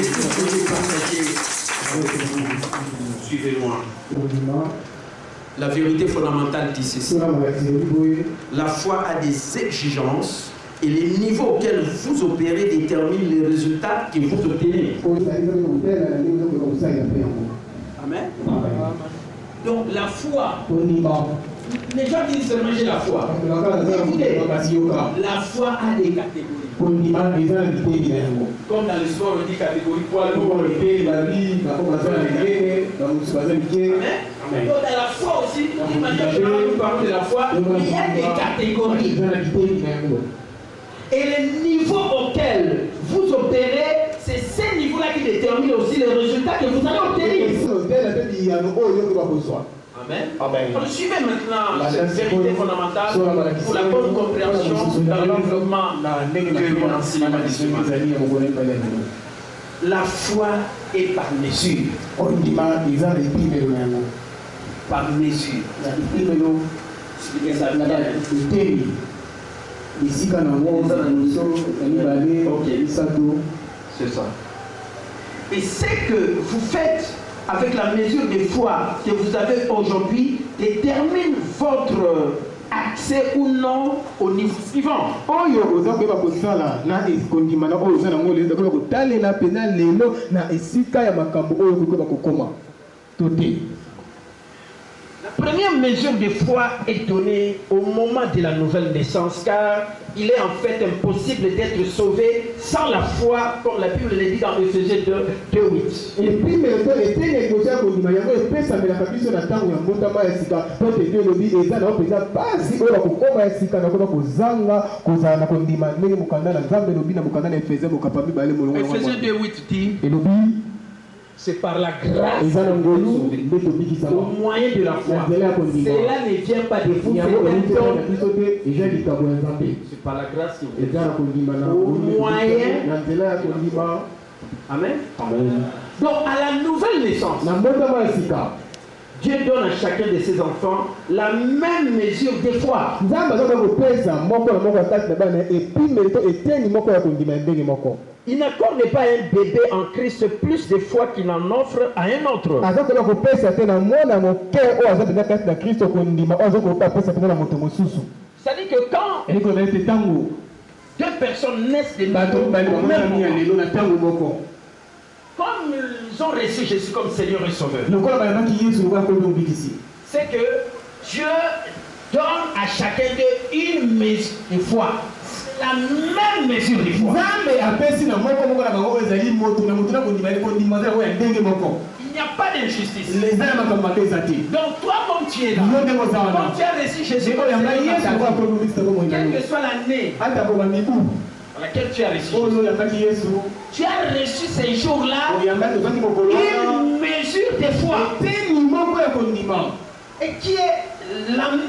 Et tout ce que j'ai partagé avec vous, suivez loin. La vérité fondamentale dit ceci. La foi a des exigences et les niveaux auxquels vous opérez déterminent les résultats que vous obtenez. Amen. Donc la foi, les gens disent seulement j'ai la foi. Écoutez, la foi a des catégories. Comme dans le sport, on dit catégorie poids lourd, Amen. Donc dans la foi aussi, d'une manière générale, nous parlons de la foi, il y a des catégories. Et les niveaux auxquels vous opérez, c'est ces niveaux-là qui déterminent aussi les résultats que vous allez obtenir. Amen. Amen. Donc, suivez maintenant cette vérité fondamentale pour la bonne compréhension dans le développement de mon enseignement du semaine. La foi est par mesure. Par mesure. Expliquez ça bien. C'est ça. Et ce que vous faites avec la mesure de foi que vous avez aujourd'hui détermine votre accès ou non au niveau suivant. La première mesure de foi est donnée au moment de la nouvelle naissance, car il est en fait impossible d'être sauvé sans la foi, comme la Bible le dit dans Ephésiens 2:8. Et puis, Ephésiens 2:8 dit, c'est par la grâce au moyen de la foi. Cela ne vient pas de vous, c'est par la grâce au moyen. Amen. Donc à la nouvelle naissance, Dieu donne à chacun de ses enfants la même mesure de foi. Il n'accorde pas un bébé en Christ plus de foi qu'il en offre à un autre. C'est-à-dire que quand deux personnes naissent de nouveau, comme ils ont reçu Jésus comme Seigneur et Sauveur, c'est que Dieu donne à chacun d'eux une mesure de foi. La même mesure de foi. Il n'y a pas d'injustice. Donc toi, comme tu es là, comme tu as reçu Jésus, quelle que soit l'année à laquelle tu as reçu Jésus, tu as reçu ces jours-là une mesure de foi et qui est la même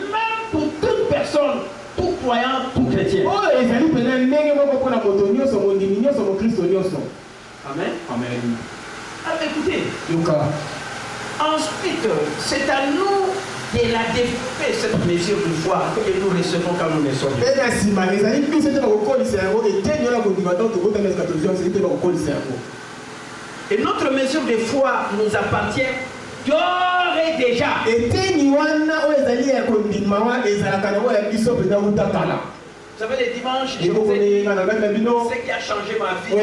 pour toute personne, tout croyant, tout chrétien. Amen. Amen. Alors écoutez, ensuite, c'est à nous de la développer cette mesure de foi que nous recevons quand nous naissons. Et notre mesure de foi nous appartient d'ores et déjà. Vous savez, les dimanches, je vous ai dit, ce qui a changé ma vie,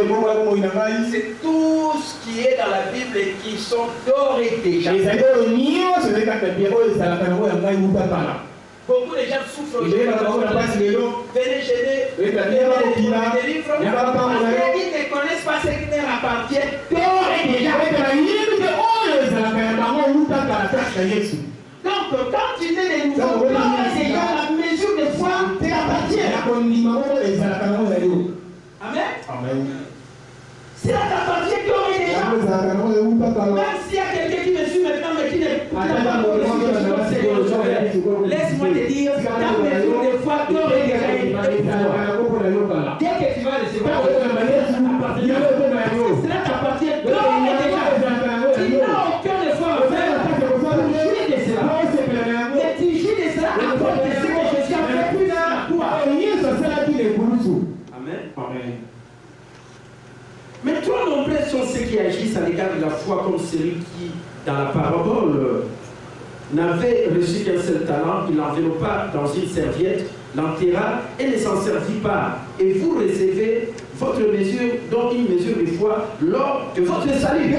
c'est tout ce qui est dans la Bible et qui sont d'ores et déjà. Beaucoup de gens souffrent aujourd'hui. Venez gêner, les livres, parce qu'ils ne connaissent pas ce qui leur appartient d'ores et déjà. Donc, quand tu nais de nouveau, d'ores et déjà, la mesure de foi t'appartient. Amen. Amen. Cela t'appartient d'ores et déjà. Même s'il y a quelqu'un qui me suit maintenant, mais qui n'est pas laisse-moi te dire, ta mesure de foi d'ores et déjà est dès que tu vas recevoir, cela t'appartient d'ores et déjà. Tu n'as aucun effort à faire pour jouir de cela. Mais tu jouis de cela à cause de ce que Jésus a fait plus à toi. Amen. Amen. Mais toi, nombreux sont ceux qui agissent à l'égard de la foi comme celui qui, dans la parabole, n'avait reçu qu'un seul talent, il l'enveloppa dans une serviette, l'enterra et ne s'en servit pas. Et vous recevez votre mesure, donc une mesure de foi, lors de votre salut.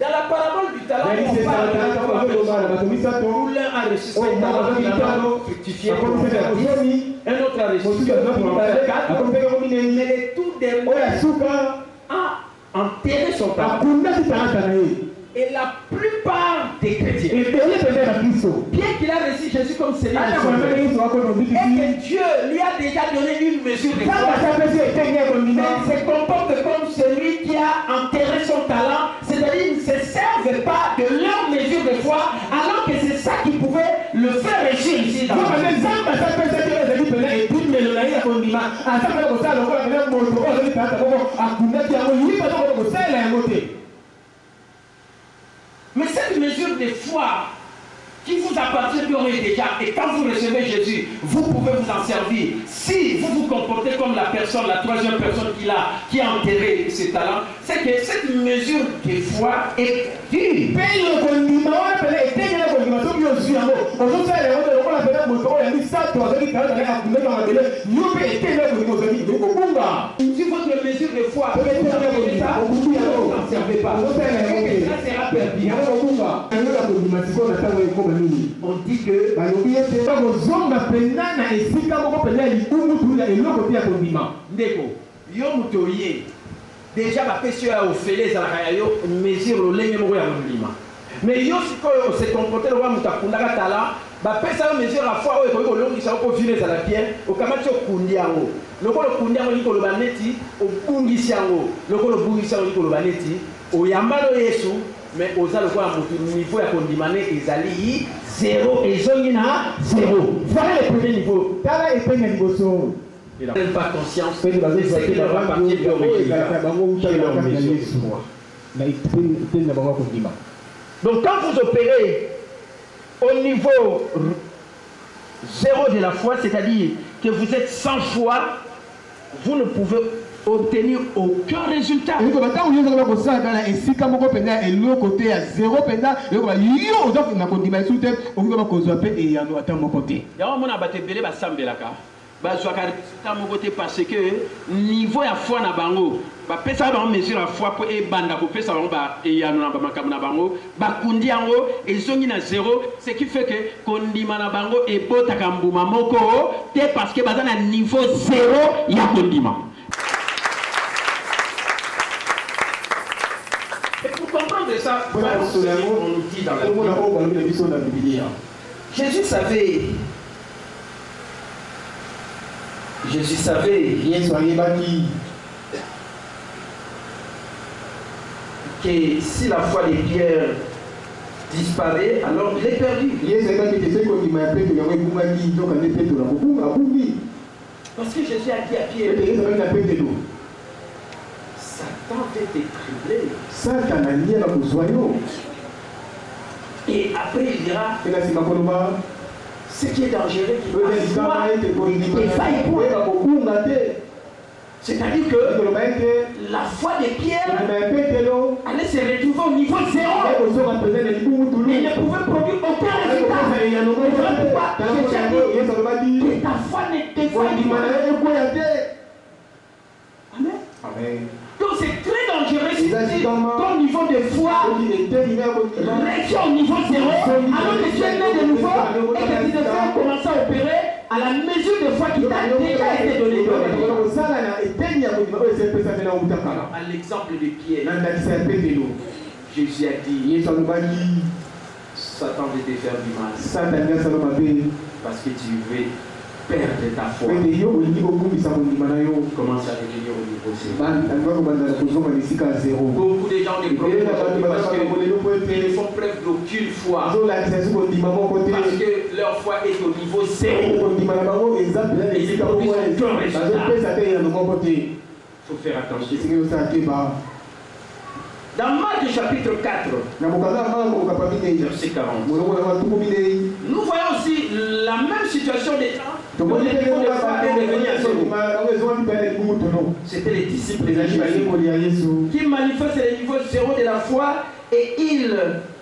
Dans la parabole du talent, on parle de où l'un a reçu 5 talents fructifiés pour faire 10, un autre a reçu 4 pour en faire 4, mais les tout derniers a enterré son talent. Et la plupart des chrétiens, bien qu'il a reçu Jésus comme Seigneur, et que Dieu lui a déjà donné une mesure de foi, il se comporte comme celui qui a enterré son talent, c'est-à-dire ils ne se servent pas de leur mesure de foi, alors que c'est ça qui pouvait le faire réussir ici dans le monde. Mais cette mesure de foi qui vous appartient déjà, et quand vous recevez Jésus, vous pouvez vous en servir. Si vous vous comportez comme la personne, la troisième personne qui a enterré ses talents, c'est que cette mesure de foi est dure. Si votre mesure de foi vous n'en servez pas, ça sera perdu. On dit que Ndeko, yo mutoye déjà ba pesio a ofele za la yo mesure le ngemo ya mulima. Mais yo sikoyo se comporter le wa mutakunda ka tala ba pesa yo mesure la foi o ko longisa ko vile za la pierre o kamati o kundi yango. Lokolo kundi yango liko lo baneti o bungisi yango. Lokolo bungisi yango liko lo baneti o yambalo Yesu. Mais aux allois à niveau à condiminer les alliés 0 et zongina 0. Voilà le premier niveau. Tala et peine niveau. Il n'a pas conscience de ce qui leur appartient de leur mesure. Donc quand vous opérez au niveau 0 de la foi, c'est-à-dire que vous êtes sans foi, vous ne pouvez obtenir aucun résultat. Parce que niveau ya foi na bango ba pesa ba mesure la foi pour e banda ko pesa bango ba e ya na ba makam na bango ba kundi yango ezongi na 0, ce qui fait que kondima na bango e bota kambuma moko te parce que baza na niveau 0 ya kondima. Et pour comprendre ça, on nous dit dans la Bible, Jésus savait que si la foi des pierres disparaît, alors il est perdu. Parce que Jésus a dit à Pierre, Satan va te trembler. Et après il dira, ce qui est dangereux, c'est-à-dire que la foi des pierres allait se retrouver au niveau 0 et ne pouvait produire aucun résultat. Que ta foi ne te Amen. Donc c'est très dangereux si ton niveau de foi reste au niveau 0 alors que tu es né de nouveau et que tu devrais commencer à opérer à la mesure de foi qui t'a déjà été donnée. À l'exemple de Pierre, Jésus a dit, Satan veut te faire du mal parce que tu veux perdre ta foi. Commence à devenir au niveau 0. Beaucoup de gens ne problèmes parce qu'ils font preuve d'aucune foi. Parce que leur foi est au niveau 0. Et ils produisent aucun résultat. faut faire attention. Dans Marc chapitre 4, verset 40, nous voyons aussi la même situation des gens. C'était les disciples de Jésus qui manifestent le niveau zéro de la foi et ils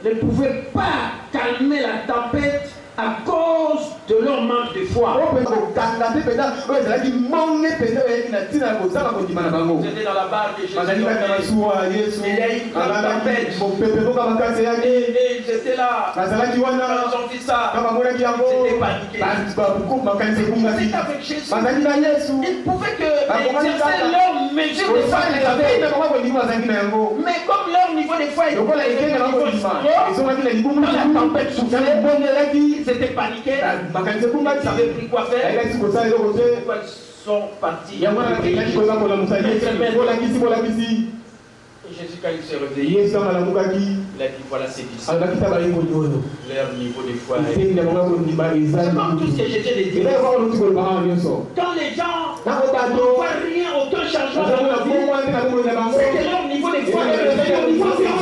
ne pouvaient pas calmer la tempête à cause de leur manque de foi. J'étais dans la barre de Jésus. Il y a eu une grande tempête. Et ils étaient là. Quand ils ont vu ça, c'était paniqué. Ils étaient avec Jésus. Ils pouvaient exercer leur mesure de foi. Mais comme leur niveau de foi était quand la tempête soufflait, ils étaient paniqués. Ils ne savaient plus quoi faire. Ils sont partis. Et Jésus, quand il s'est réveillé, il a dit voilà ces disciples. Leur niveau de foi. C'est comme tout ce que j'étais de dire. Quand les gens ne voient rien, aucun changement dans leur vie, c'est que leur niveau de foi est réveillé au niveau zéro.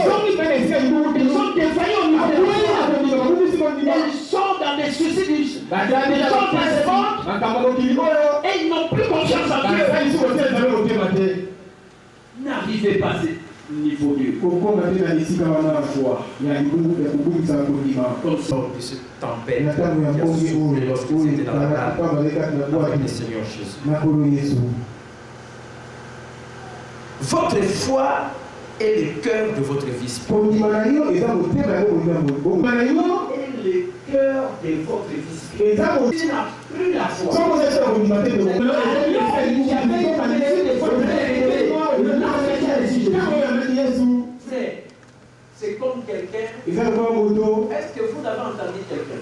Ils sont défaillés au niveau de foi. Ils sont dans des soucis, ils sont et ils n'ont plus confiance en Dieu. N'arrivez pas à ce niveau de de cette tempête qui a soufflé lorsque c'était dans la barque avec le Seigneur Jésus. Votre foi est le cœur de votre vie. Le cœur de votre vie. Il n'a plus la foi. C'est comme quelqu'un. Est-ce que vous avez entendu quelqu'un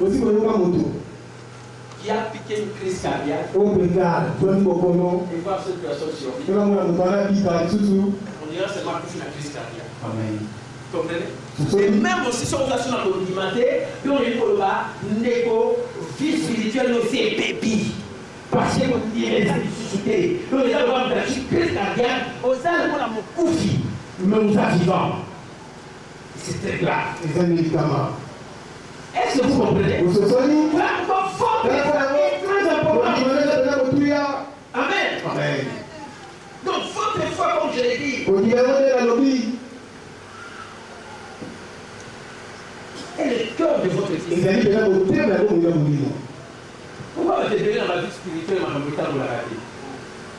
qui a piqué une crise cardiaque et voir cette personne survivre? On dirait seulement qu'il fait une crise cardiaque. Amen. Comprenez? Et même aussi, si on a sur la communauté, puis on est pour le bas, négo, vie spirituelle aussi est bébé. Parce que vous direz les amis, on est là, on a une crise cardiaque, on a mon koufi, mais on a vivant. C'est très grave. C'est un médicament. Est-ce que vous comprenez? Voilà pourquoi votre foi est très important. Amen. Amen. Donc votre foi, comme je l'ai dit, est le cœur de votre vie. Pourquoi vous êtes venu dans la vie spirituelle dans le raté?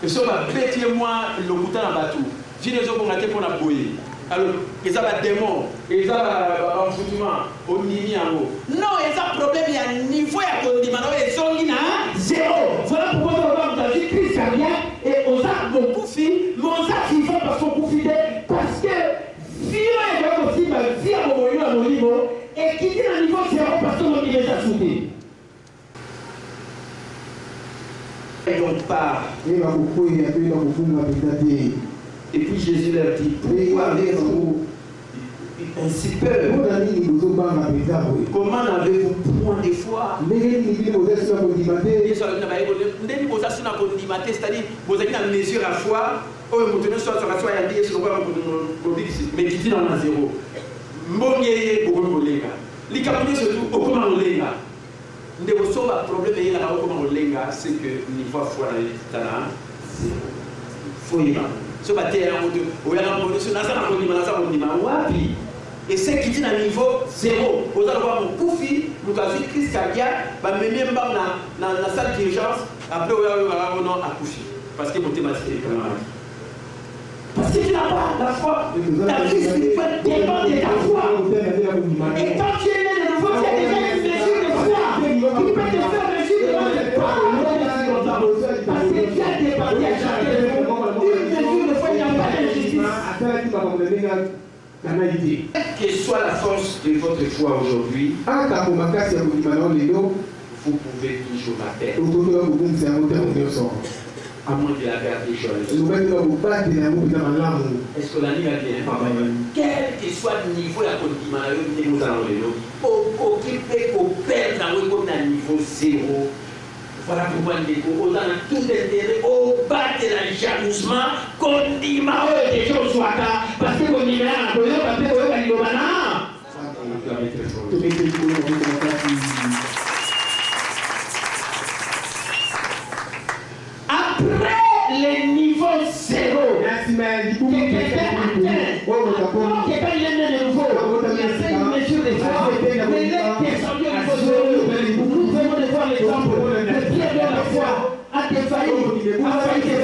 Et si on va bêter moi le bouton dans le bateau, j'ai des hommes qui pour la bouillie. Alors, ils ont des démons, ils ont un foutement, au nini en haut. Non, ils ont un problème, il y a un niveau à condiment, ils ont zéro. Voilà pourquoi on va dans une crise cardiaque et on a beaucoup fait, mais on a vivant parce qu'on profite. Parce que, si on est aussi, si on est à mon niveau, et qui dit un niveau zéro parce qu'on est déjà sauté. Et on part. Et puis Jésus leur dit, pourquoi avez-vous ainsi peur? Comment n'avez-vous point de foi? C'est-à-dire, vous avez une mesure à foi, mais qui dit dans la zéro. C'est que niveau foi et c'est qui dit à niveau zéro. Vous allez voir mon koufi, nous avons une crise cardiaque, même dans la salle d'urgence, après on va à koufi. Parce que mon thématique est quand même. Parce que tu n'as pas la foi. Ta crise spirituelle dépend de ta foi. Et quand tu es né de nouveau, tu as déjà une mesure de foi qui peut te faire mesure de foi. Parce que tu as dépassé à chaque une mesure de foi, il n'y a pas d'injustice. Quelle que soit la force de votre foi aujourd'hui, vous pouvez toujours la perdre. À moins de la garder joyeuse. Est-ce que la nuit va bien? Quel que soit le niveau de la condamnation, nous allons le nom. Aucun peut perdre dans le niveau zéro Voilà pourquoi on a tout intérêt au bas de la jalousement qu'on dit des choses soit parce que on dit après le niveau 0, quelqu'un il est né de nouveau, il a fait une mesure de foi, mais il est descendu au niveau 0. Nous venons de voir l'exemple de Pierre de la foi a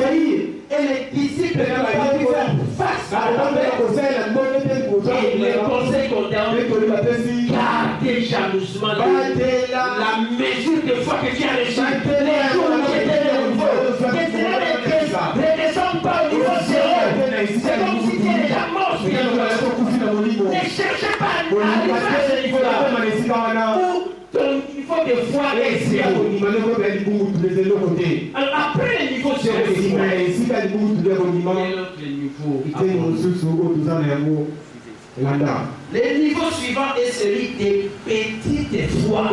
failli, et les disciples n'ont pas pu faire face à la et le conseil qu'on donne, gardez jalousement la mesure de foi que tu as reçue. Les jours où tu étais de nouveau, ne descends pas au niveau 0. C'est comme si tu étais déjà mort spirituellement. Ne cherchez pas à arriver à ce niveau-là. Ton niveau de foi est 0. Alors après le niveau 0, le niveau suivant est celui des petites foi.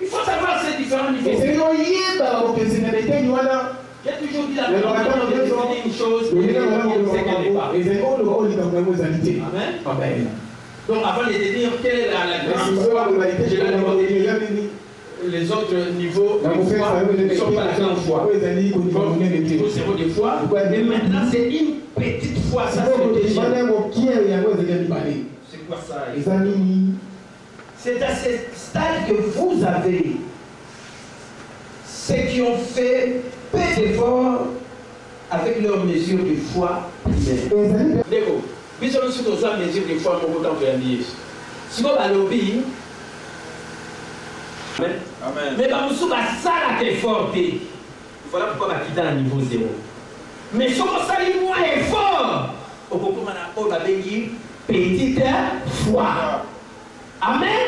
Il faut savoir ces différents niveaux. J'ai toujours dit la même chose, mais Amen. Donc avant de dire quelle est la grande foi, je vais demander les autres niveaux de foi ne sont pas la grande foi. Niveau 0 de foi, et maintenant c'est une petite foi. Ça c'est quoi ça? C'est à ce stade que vous avez ceux qui ont fait peu d'efforts avec leur mesure de foi primaire. D'accord. Mais si on a mesure de foi, on peut en faire dire. Si on a lobby, Amen. Mais on a ça la effort. Voilà pourquoi on a quitté à niveau 0. Mais si on a moins effort, on peut commencer petite foi. Amen.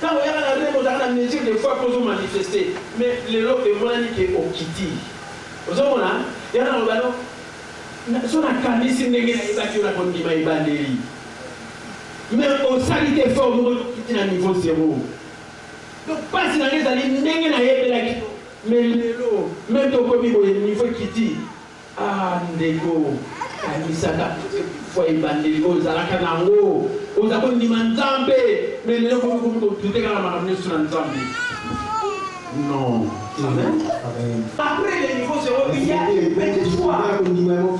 Quand on a la mesure de foi qu'on a manifesté, mais les lots de mon ami qui est au Kiti. Vous savez, il y a un ballon. Si on a camé, si on a évacué la condamnation, il va aller. Mais on s'allie des formes, on quitte à niveau 0. Donc, pas si on a des alliés, mais même au niveau Kiti. Ah, Ndego. Amisaka, foi bandeligo, zalaka nango, ozako ndimandambe, mais les gens tout est quand même sur l'ensemble. Non. Amen. Après le niveau 0, il y a une petite foi.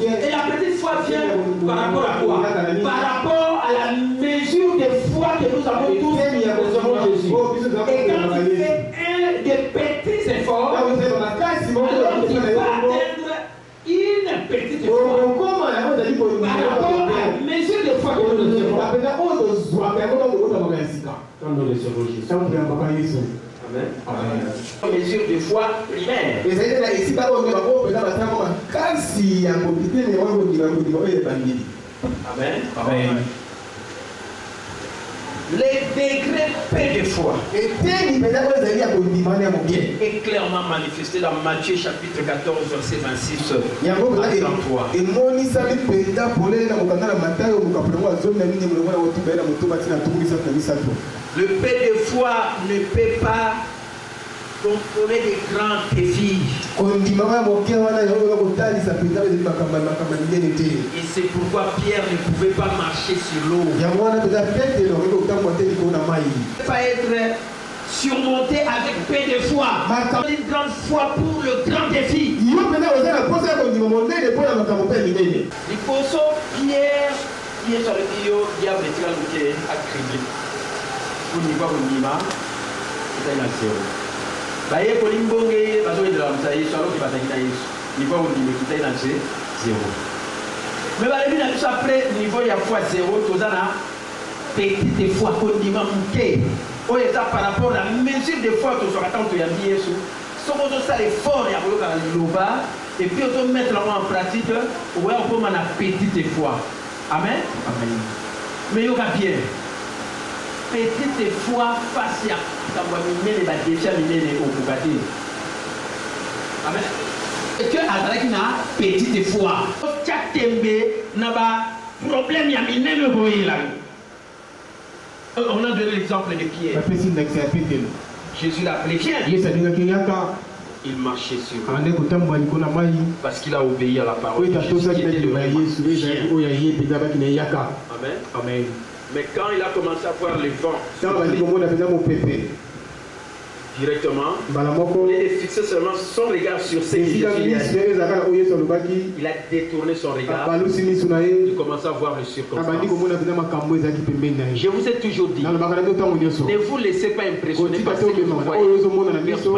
Et la petite foi vient par rapport à quoi? Par rapport à la mesure de foi que nous avons tous recevons Jésus. Et quand il fait un des petits efforts, alors il va atteindre une petite foi par rapport à la mesure de foi que nous recevons. Quand nous recevons Jésus. Amen. Mesure de foi primaire. Amen. Amen. Les degrés paix de foi est clairement manifesté dans Matthieu chapitre 14 verset 26 à 33. Le paix de foi ne peut pas contrôler les grands défis. Et c'est pourquoi Pierre ne pouvait pas marcher sur l'eau. Il ne peut pas être surmonté avec paix de foi. Une grande foi pour le grand défi. Il faut Pierre qui est sur le diable à crier. Pour n'y pas au c'est un zéro. Baye Kolimbonge, parce que de la Msaïe, soit l'autre qui va t'aider, niveau où il est zéro. Mais après, niveau il y a fois 0, tout ça, petite fois qu'on dit manqué. Par rapport à la mesure de foi que tu as tant de Yambi, si on fait l'effort, il y a et puis on peut mettre en pratique, on peut avoir une petite foi. Amen. Amen. Mais il y a bien. Petite foi face à les défis au Bugatti. Amen. Et que avec une petite foi, chaque tembe n'a pas problème, il y a une là. On a donné l'exemple de Pierre. Jésus l'a appelé Pierre. Il marchait sur lui. Parce qu'il a obéi à la parole de Jésus. Amen. Amen. Mais quand il a commencé à voir les vents, directement, il a fixé seulement son regard sur ce que Jésus a dit. Il a détourné son regard. Il commence à voir le circonstance. Je vous ai toujours dit, ne vous laissez pas impressionner par ce que vous voyez, par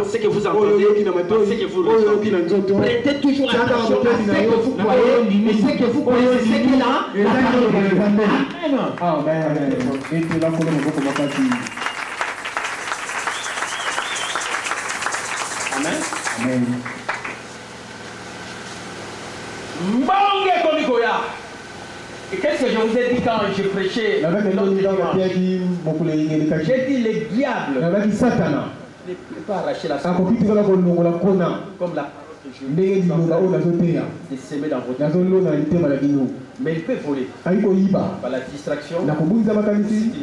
ce que vous entendez, par ce que vous ressentez. Prêtez toujours attention à ce que vous voyez et ce que vous connaissez, ce qu'il a. Amen. Amen. Amen. Et qu'est-ce que je vous ai dit quand je prêchais? J'ai dit le diable ne peut pas arracher la semence comme la de s'aimer dans votre vie. Mais il peut voler par la distraction s'il ne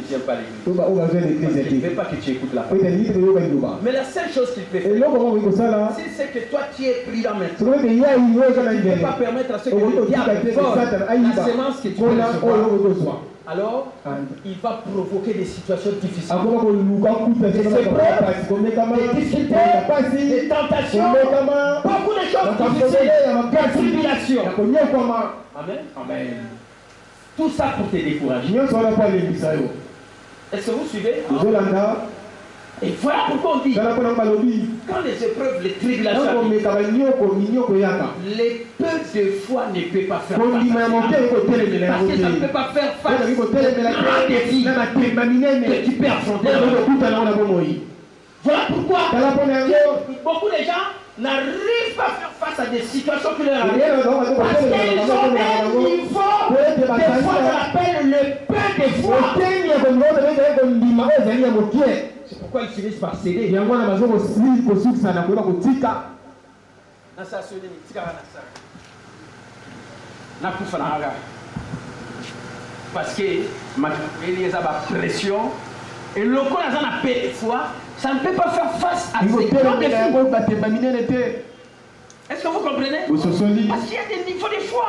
vient pas à l'église. Il ne veut pas que tu écoutes la parole. Mais la seule chose qu'il peut faire, c'est que toi tu es pris dans maintenant. Il ne peut pas permettre à ce que le diable vole la semence que tu peux recevoir. Alors, il va provoquer des situations difficiles. Des épreuves, des difficultés, des tentations, beaucoup de choses difficiles, des tribulations. Amen. Amen. Tout ça pour te décourager. Est-ce que vous suivez? Et voilà pourquoi on dit, quand les épreuves, les tribulations, les peu de foi ne peut pas faire face. Parce que ça ne peut pas faire face aux grands défis que tu peux affronter. Voilà pourquoi beaucoup de gens n'arrivent pas à faire face à des situations qui leur arrivent. Parce qu'ils ont un niveau de foi qu'on appelle le peu de foi. C'est pourquoi ils finissent par céder. Parce que il y a la pression et le corps a la paix de foi, ça ne peut pas faire face à ces grands défis. Est-ce que vous comprenez? Parce qu'il y a des niveaux de foi.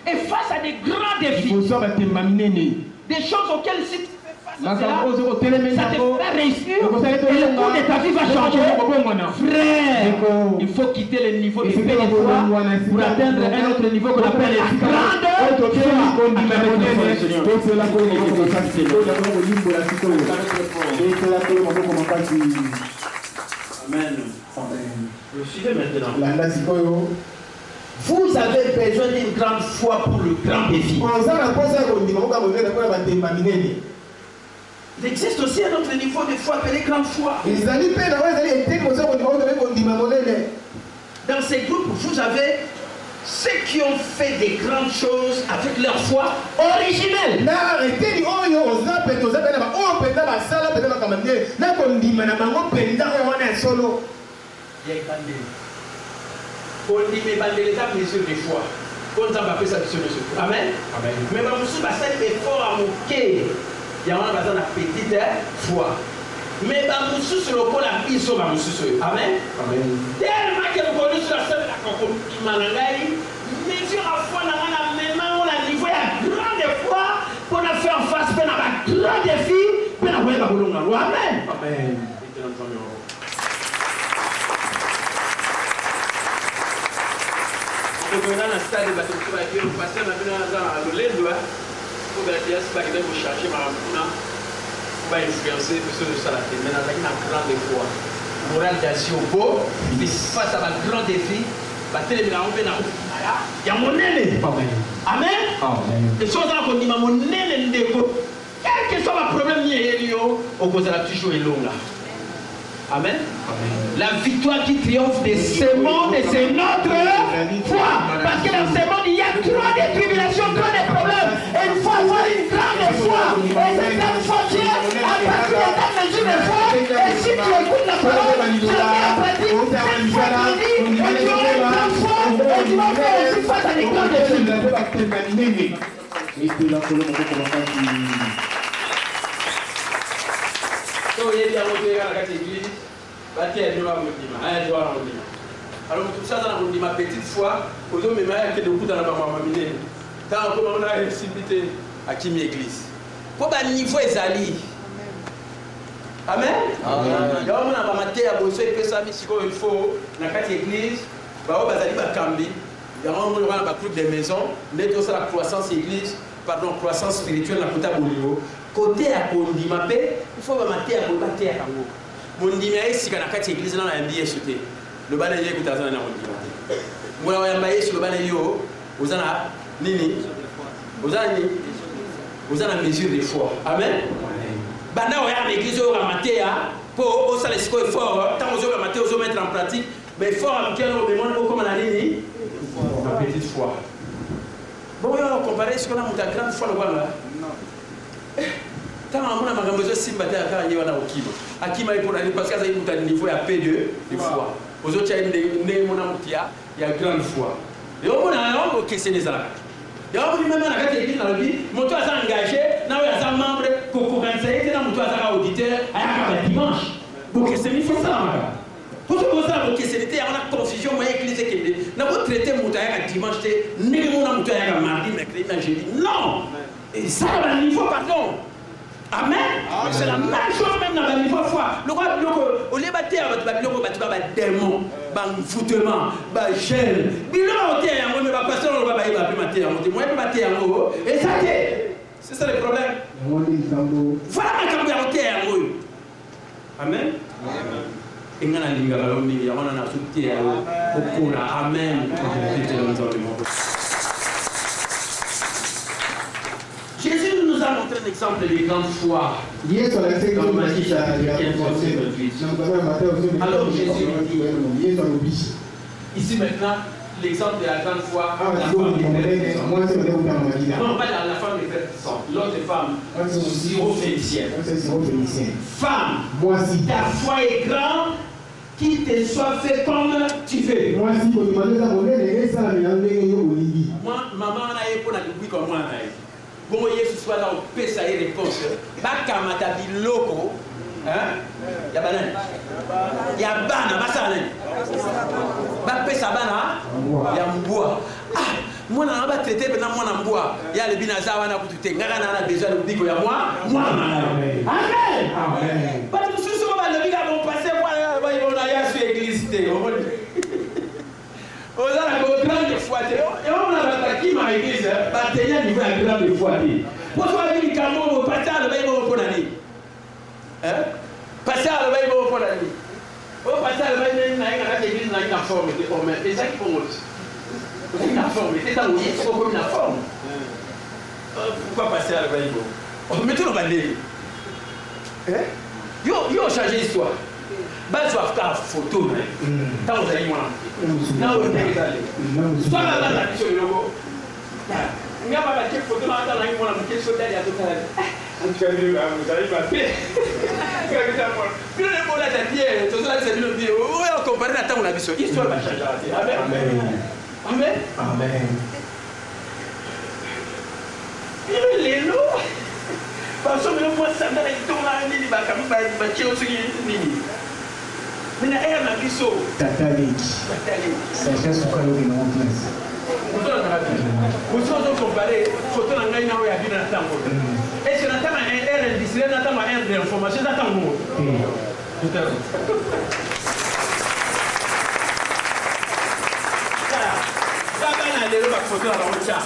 Et face à des grands défis, des choses auxquelles si tu fais face à cela, ça te fait réussir et le cours de ta vie va changer. Frère, il faut quitter le niveau de paix de foi pour atteindre un autre niveau qu'on appelle la grande Amen. Je suivez maintenant. Vous avez besoin d'une grande foi pour le grand défi. Il existe aussi un autre niveau de foi appelé grande foi. Dans ces groupes, vous avez ceux qui ont fait des grandes choses avec leur foi originelle. Amen. Mais vous avez effort à moquer. Il y a un petite foi. Mais sur le col à piso, amen. Tellement que vous connaissez la seule qui m'a mesure à foi dans la même on a niveau à grande foi pour faire face à un grand défi pour avoir la loi. Amen. Amen. Maintenant, dans le stade de bâtiment, on va passer à l'Olendo. Il faut que chercher ma va influencer sur la tête. Mais dans une grande foi, morale d'action beau, face à un grand défi, il y a mon nez. Amen. Les choses qu'on dit, mon nez, quel que soit le problème, on causera toujours long. Amen. La victoire qui triomphe de ce monde, c'est notre foi. Parce que dans ce monde, il y a trop de tribulations, trop de problèmes. Et il faut avoir une grande foi. Et cette grande foi, tu es à partir de ta mesure de foi. Et si tu écoutes la parole, tu la mets en pratique, cette foi te dit, et tu auras une grande foi. Et tu vas faire aussi face à des grands défis. Donc, il y a bien monté à la église, bâtir du Mamodima, un jour à Mamodima. Alors, tout ça dans ma petite foi, aux hommes, mais il y a beaucoup dans la maman mamine. Tant qu'on a réciprocité à qui l'église. Pour le niveau Ezali. Amen. Il y a un moment où on a bossé et que ça, il faut, dans l'église, il y a un moment où on a un groupe de maisons, mais tout ça, la croissance église, pardon, croissance spirituelle, la côté au niveau. Côté à Kondima, il faut mater à Kondima. Mondima est si on a quatre églises dans la MBA sauté. Le bananier est à Zana Mondima. Moi, on a maillé sur le bananier, vous en avez Nini, vous en avez mesure de foi. Amen. Bana on a l'église au ramaté pour au salaire fort. Tant aux ramaté aux mettre en pratique, mais fort à quel moment on comme la Nini, ma petite foi. Bon, on compare ce qu'on a monté à grande foi le voilà. Quand on a ma maison simbaté à faire Yéwana au Kima. Akima est pour aller parce qu'il y a un niveau à P2 de foi. Aux autres, il y a une monamutia, il y a grande foi. Et au moins, on a question des arabes. Et on a même à l'église dans la vie, mon toit s'est engagé, il y a un membre pour commencer, et mon toit s'est auditeur, à dimanche. Pour que c'est une fois ça. Pour que ça, pour que c'est on a confusion, moi, l'église qui est. N'a pas traité mon toit à dimanche, n'est pas mon toit à mardi, mercredi, jeudi. Non! Et ça, à un niveau, pardon. Amen. C'est la même chose même dans la niveau foi. Le roi, au lieu de battre, tu vas démon, foutement, gel. Bilo au terre, moi, mais pas ça, on va pas y battre, moi, je vais battre, et ça, c'est ça le problème. Voilà ma cambier au terre, amen. Et on a l'ingénieur, on a soutien, beaucoup là, amen. Jésus nous a montré un exemple de grande foi. Alors Jésus dit, ici maintenant, l'exemple de la grande foi, la femme qui non, pas la femme qui fait sang, l'autre femme, syrophénicienne. Femme, si ta foi est grande, qu'il te soit fait comme tu veux. Moi, maman, on a eu pour la depuis comme moi. Bon, Jésus soit là, on peut ça y réponse. Bakamata biloko, hein? Il y a banane. Il y a banane, basalane. Bakpe sa bana, il y a mboua. Ah, moi, on va traiter maintenant moi en bois. Il y a le binazawa na kutu. Ngara na besoin de bigo ya moi. Amen. Amen. Parce que ce soir le biga vont passer moi, ils vont aller sur l'église. On a la grande foi. Et on a attaqué ma église, bataille niveau de grande foi. Pourquoi il dit qu'on va passer à le Bible pour l'année? Passer à le Bible pour l'année. Au passer à le Bible, il y a l'église dans une forme de forme. Et ça qui compte. Une forme. C'est ça où il faut comme une forme. Pourquoi passer à le Bible? Mettons le balai. Yo changé l'histoire. Bah, tu vas faire photo, tant vous allez moi. Là où vous allez aller. Soit là, la mission de logo. Il n'y a pas de photo là, dans la mission de derrière tout à l'heure. Vous allez passer. Puis le mot là, c'est bien. Tout ça, c'est bien. Oui, on compare la temps où la mission. L'histoire va changer. Amen. Amen. Amen. Il est là. Parce que le point ça dans les tours là, il va comme ça, il va tirer sur lui. Mais na era na biso tatali sachez ce qu'on a en place vous allez comparer photo na ngai na o ya bina na tango et c'est na tama un erreur d'ici na tama un de information na tango tout à ça bana le ba photo na o cha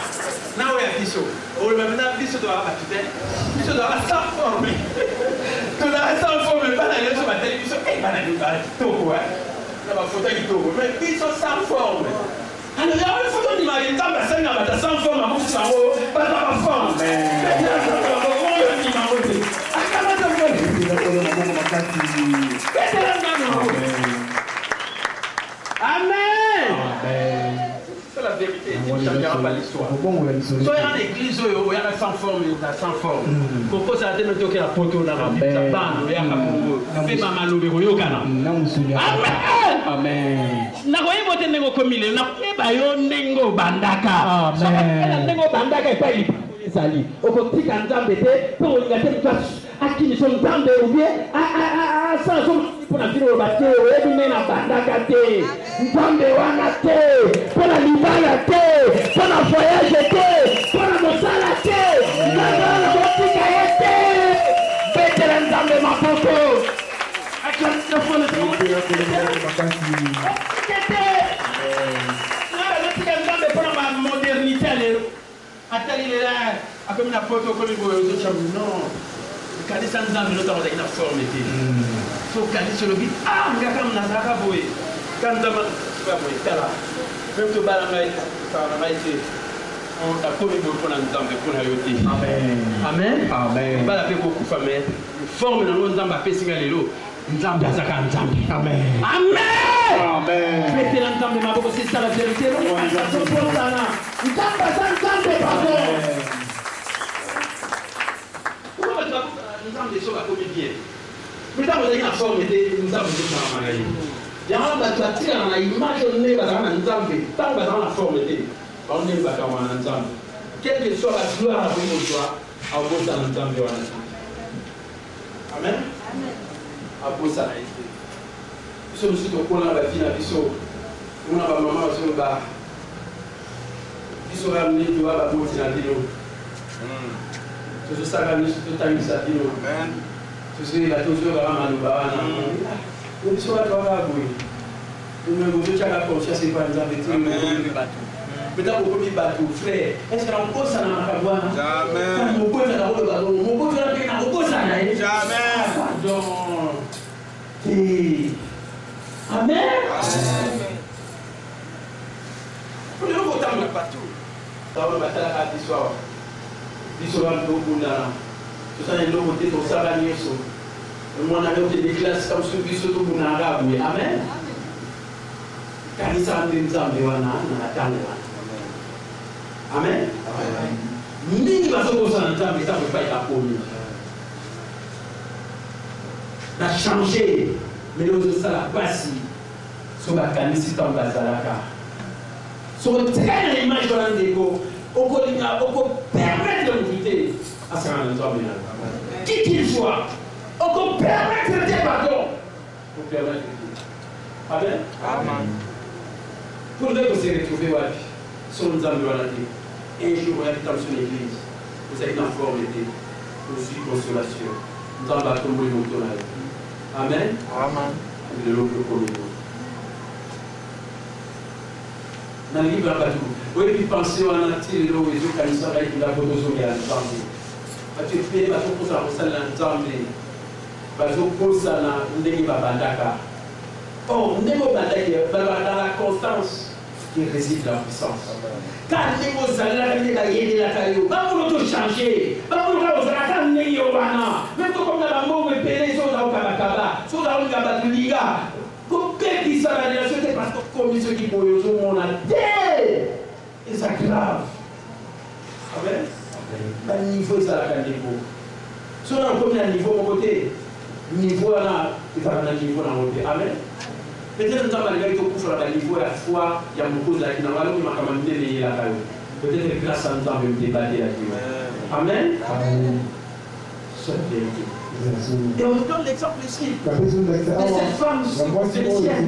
na o ya biso o le maintenant biso doit ba tout biso doit sans forme tout là sans forme pas na sur ma télévision et pas na tout quoi na ba photo qui tout mais biso sans forme alors il y a une photo de Marie Tamba ça na sans forme à vous ça pas na forme mais là ça va on ni ma route akama ça va amen amen c'est la vérité il ne changera pas l'histoire soyez en église il y a sans forme sans forme pourquoi ça a été mettre que la photo dans la Bible ça banne il y a fait maman lobero yokana amen amen na ko yibote ndenge ko mile na ba yo ndenge bandaka amen ndenge bandaka epai sali okotika nzambe te po ngate akini son nzambe ou bien sans pour la vie au bateau et bien na bandaka te nzambe wana te pour la libala te pour la voyage te pour la mosala te na botika yete betela nzambe mapoko akana fona pour la modernité atali là comme la photo comme il faut non kanisa nzambe notamment ina forme te so kanisa lobi ngaka mnazaka boye kanda ba boye tala même to bala mai na mai te on ta komi bo pona nzambe pona yote amen amen bala pe ko kufa mais forme na nzambe apesinga lelo nzambe azaka nzambe amen amen amen mettez la nzambe maboko c'est ça la vérité nzambe azaka pardon nzambe soka komi bien ntango ozali na forme te nzambe ezosala mangai yango bato batikana na image ondenge bazala na nzambe ntango bazala na forme te baondenge bakamwa na nzambe quelque soit bagloire aboyi kozwa abosana nzambe wana amen abosana ye te biso mosusu tokola bavi na biso omona bamama bazoloba biso bamnedi wa baboti na bino tozosala biso totangisa bino tozoyeba tozoyoka maloba wana biso bato baka boye omengo ozotyaka conscience epa nzambe te bato meta bokomi bato frère est-ce que nakokosana makambo wana mokozana koloba mokozana mpe nakokosana ye pardon amen olelo kotambola partout taona batalaka biso awa biso bantu tokundana tosala eloko te tosala nyonso mwana yokende classe kamso biso tokundana boye amen kanisa mpe nzambe wana na ntango wana amen mingi bazokosana nzambe ntango epai kakomi na changer mais ozosala pasi so bakanisi ntango bazalaka sokotikali na image wana ndeko okolinga okopermettre motu te asaka na nzambe na qui qu'il soit okopermettre te pardon okopermettre te amen pour que se retrouver wapi so nzambe wana te un jour oyaki dans son église ozali na forme te ozwi consolation nzambe atomboli moto na yo amen lelo okokomiko na livre ya bato oyebi pense wana ti lelo ezokanisaka ekinga po tozongela nzambe bato ebele bazokosana kosalela nzambe bazokosana ndenge babandaka or ndenge obandaki dans la constance qui réside la puissance quand ndenge ozalelaka ndenge bayedelaka yo bakono tochange bakonoka ozalaka ndenge yo wana meme tokomna bambongo epele so ozakokabakaba so ozakolinga bato linga kokekisa na relation te parce que komi soki boye ozomona te eza grave amen baniveau ezalaka ndeko so na komi na niveau moko te niveau wana ezalaka na niveau nango te amen peut-être nzambe alingaki tokufala baniveau ya foi ya mokonzi alaki nango aloki makambo minene eyelaka yo peut-être grâce a nzambe motebadelaki yo amen soit vérité. Et on donne l'exemple ici de cette femme phénicienne.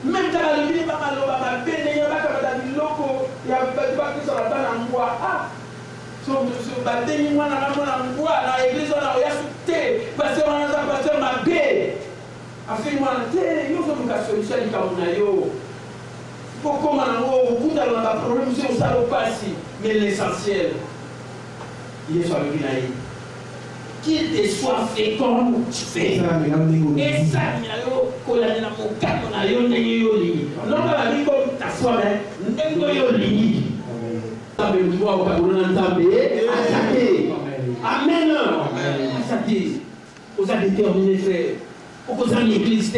Même dans le milieu, il y a des locaux, il y a des gens qui sont là en bois. Ah, so bateni mwana na mwana mbwa na église na oya sute pasteur na za pasteur mabe afi mwana te yo so muka solution ikamuna yo pokoma na ngo ukuta na ba problème c'est ça le passé mais l'essentiel il est sur le binaï qu'il te soit fécond tu fais et ça yo kolana na mokano na yo ndenge yo li non ba bi comme ta foi mais ndenge yo li amen vous avez déterminé frère vous avez l'église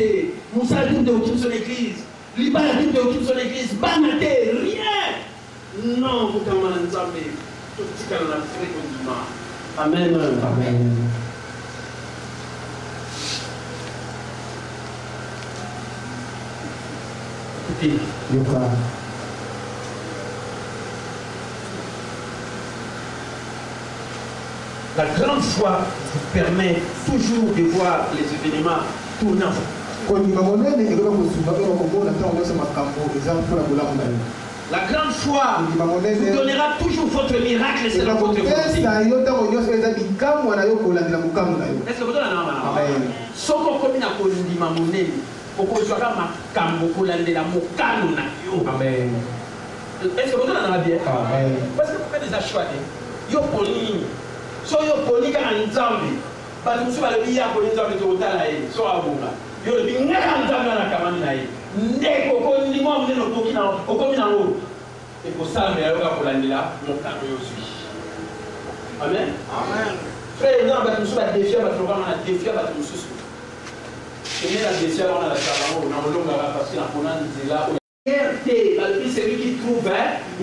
vous avez de son église l'ibalatique de son église banate rien non vous avez ensemble tout ce qu'on a fait comme amen amen écoutez la grande foi permet toujours de voir les événements tournants. La grande foi vous donnera toujours votre miracle selon votre volonté. Est-ce que vous donnez un amen? Ce qu'on commune à Kondima Monene, au Kojoaka Makambo Kolandela Mokano na yo. Amen. Est-ce que vous donnez un amen? Parce que vous faites des achats. Yo poli, so yo poli kana nzambi, ba musu ba lebi ya poli nzambi to otala ye, so abunga. Yo lebi ngaka nzambi na kamani na ye. Ndeko ko ndimo mne no toki na okomi na wo. Et pour ça mais yo ka kolandela mon kano yo suis. Amen. Amen. Frère non ba musu ba défier ba programme na défier ba musu. Et la défier on a la charbon na molonga parce que na kona nzela c'est lui qui trouve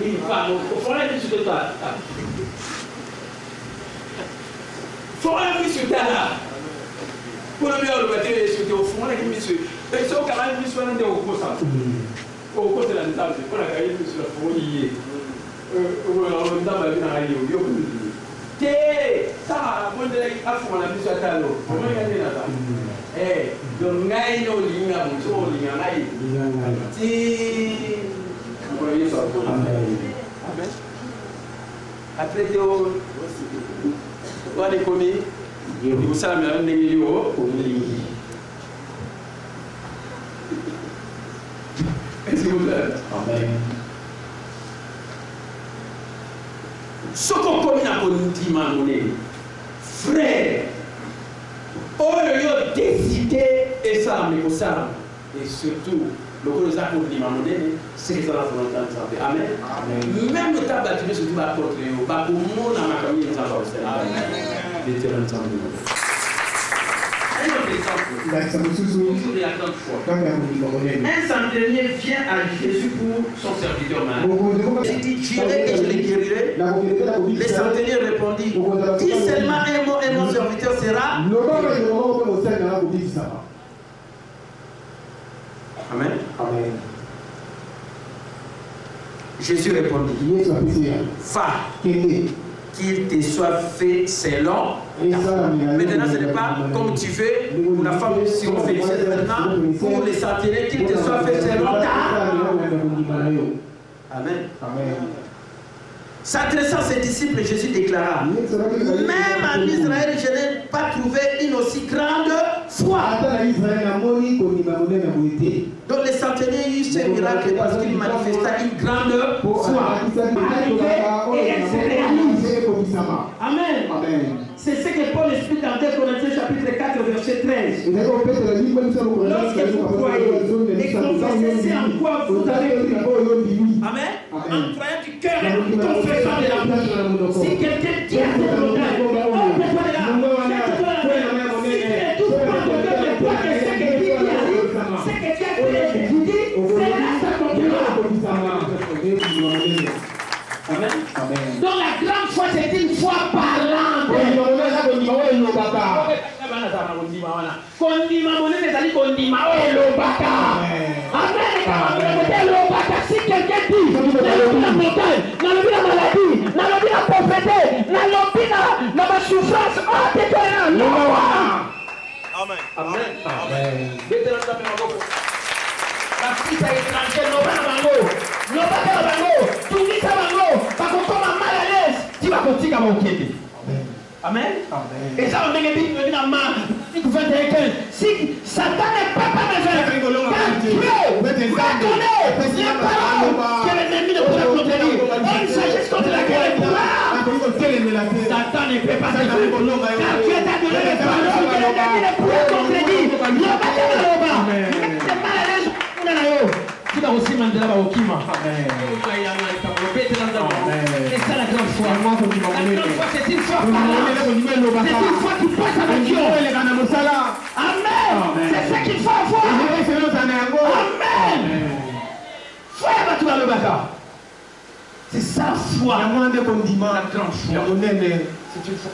une femme. Il faut aller sur le tas. Il faut aller sur le tas. Pour le mieux, le matin, il faut au fond, il faut sur le tas. Il faut quand même sur le tas. Au côté de la table, il faut la cahier sur la fournier. On a vu dans la vie. Ça, moi, je l'ai à fond, on a vu sur la table. On va regarder la table. Donc, ngaino linga mucho linga nai. Ti moyo so. Amen. Après Théo, on a commis. Vous savez, on a mis le haut. Est-ce que vous l'avez? Amen. Ce qu'on commet à Kondima, frère. Oh, il a décidé et ça, mais ça. Et surtout, le gros accord de l'imamone, c'est que ça va faire. Amen. Amen. Même le tabac, tu veux surtout à contre eux, bah pour moi, on a ma famille, on va faire. Amen. L'éternel ensemble. Un autre exemple. Toujours de la grande foi. Un centenier vient à Jésus pour son serviteur malade. Il dit, j'irai et je les guérirai. Les centeniers répondit, dis seulement un mot et mon serviteur sera. Amen. Amen. Jésus répondit, va, qu'il te soit fait selon. Maintenant, ce n'est pas comme tu veux pour la femme circonférenciée. Maintenant, pour les centeniers, qu'il te soit fait selon ta. Amen. Amen. S'adressant à ses disciples, Jésus déclara, même en Israël, je n'ai pas trouvé une aussi grande foi. Donc les centeniers eurent ce miracle parce qu'il manifesta une grande foi. Et elle se réalise. Amen. Amen. C'est ce que Paul explique dans 2 Corinthiens chapitre 4 verset 13. Lorsque vous croyez et confessez c'est en quoi vous avez cru. Amen. En croyant du cœur et en confessant de la bouche. Si quelqu'un dit à ton montagne, oh, mais toi là, si tu es tout prends de cœur de toi que ce que tu as dit, ce que tu as dit, c'est là ça Amen. Amen. Donc la grande foi c'est une foi parlante. Si quelqu'un dit, la montagne, dans la maladie, dans la pauvreté, dans la souffrance, oh, t'es non. Amen. Amen. Amen. La petite étrangère, non pas bango, tu dis ça bango, parce qu'on tombe mal à l'aise, tu vas continuer à m'inquiéter. Amen. Et ça, on est dit, si Satan n'est pas besoin, quand Dieu va donner les paroles que l'ennemi ne pourra contredire, et il s'agit contre laquelle il pourra, Satan ne peut pas se faire. Car Dieu t'a donné les paroles que l'ennemi ne pourra contredire. Loba te loba. C'est mal à l'aise, on a là-haut. Tu vas aussi mandela ba okima. Amen. C'est ça la grande foi. La grande foi c'est une foi parlante. C'est une foi qui passe avec Dieu. Amen. C'est ce qu'il faut avoir. Amen. Frère, tu vas le baka. C'est ça foi. La grande foi. C'est une foi.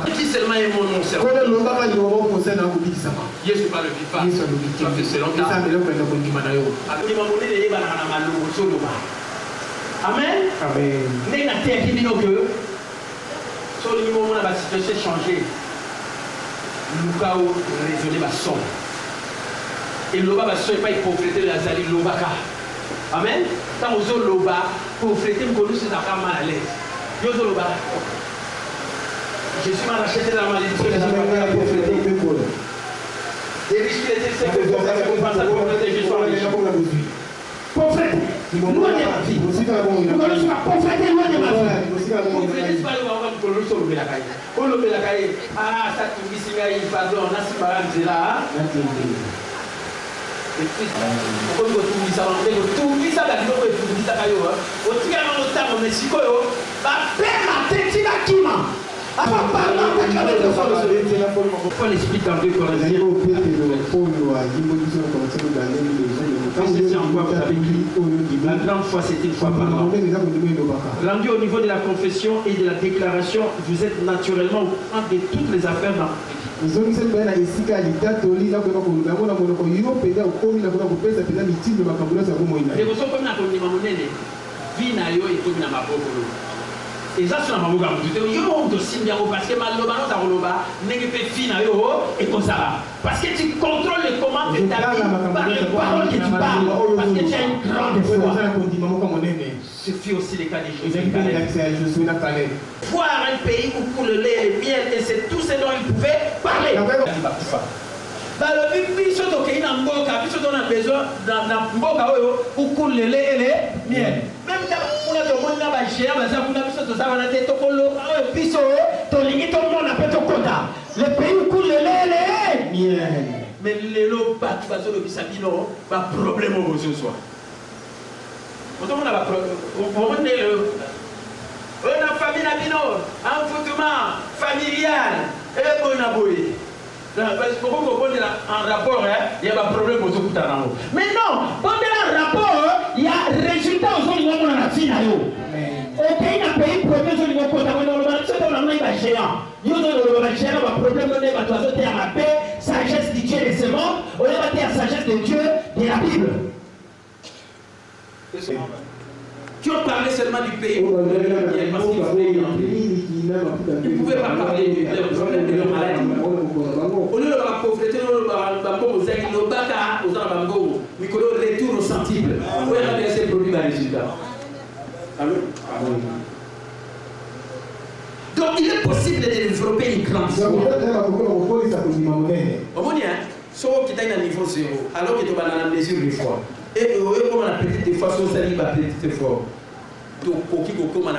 Qui seulement est mon nom servant. Yesu pas le vivant. Tu as fait selon ta. Amen. Amen. Sur le moment où la situation a changé, Lucas a raisonné ma son. Et Loba va se pas pauvreté la Zali Lobaka. Amen. Tant aux autres Loba, pauvreté me connaît c'est pas mal à l'aise. Yo Loba. Jésus m'a racheté la malédiction de la pauvreté. Et riche qui était c'est que vous avez pensé à la pauvreté, Jésus a racheté. Pauvreté. Loin de ma vie. Vous connaissez la pauvreté loin de ma vie. Pauvreté, c'est pas le moment où vous connaissez la caille. On le met la caille. Ah, ça tu dis, c'est pardon, on a si mal à là. On explique en 2 Corinthiens. La grande foi, c'est une foi par an. Rendu au niveau de la confession et de la déclaration, vous êtes naturellement au courant de toutes les affaires dans les gens qui et ça, c'est un peu comme ça. Parce que parce que tu contrôles les commandes de ta vie par les paroles que tu parles. Parce que tu as une grande foi. Ce fut aussi le cas des Josué. Voir un pays où coule le lait et le miel, et c'est tout ce dont ils pouvaient parler. Dans le but, ils ont besoin d'un mboka où coule le lait et le miel. Même pour la demande là, le pays où coule le lait et le miel. Mais les lots pas tout le bisabino, pas problème au ce soir. On a problème. On a famille nabino, un foutement familial et bon aboué. Pourquoi vous prenez un rapport, il y a un problème aux autres. Mais non, quand il y a un rapport, il y a un résultat aux autres niveaux de la fille. Au pays d'un pays, premier au niveau de la géant. Nous avons un problème de la paix, sagesse de Dieu et ses mondes, on a la sagesse de Dieu de la Bible. Tu as parlé seulement du pays où il ne pouvait pas parler du problème de la maladie. Au lieu de la pauvreté, retour au sensible. Où est-ce que c'est produit le résultat? Donc il est possible de développer une grande foi. Au moins, si tu as un niveau 0, alors que tu as un mesure de foi. Et comme on a petite foi, si on s'allie à petite foi. Donc, pour qui on a un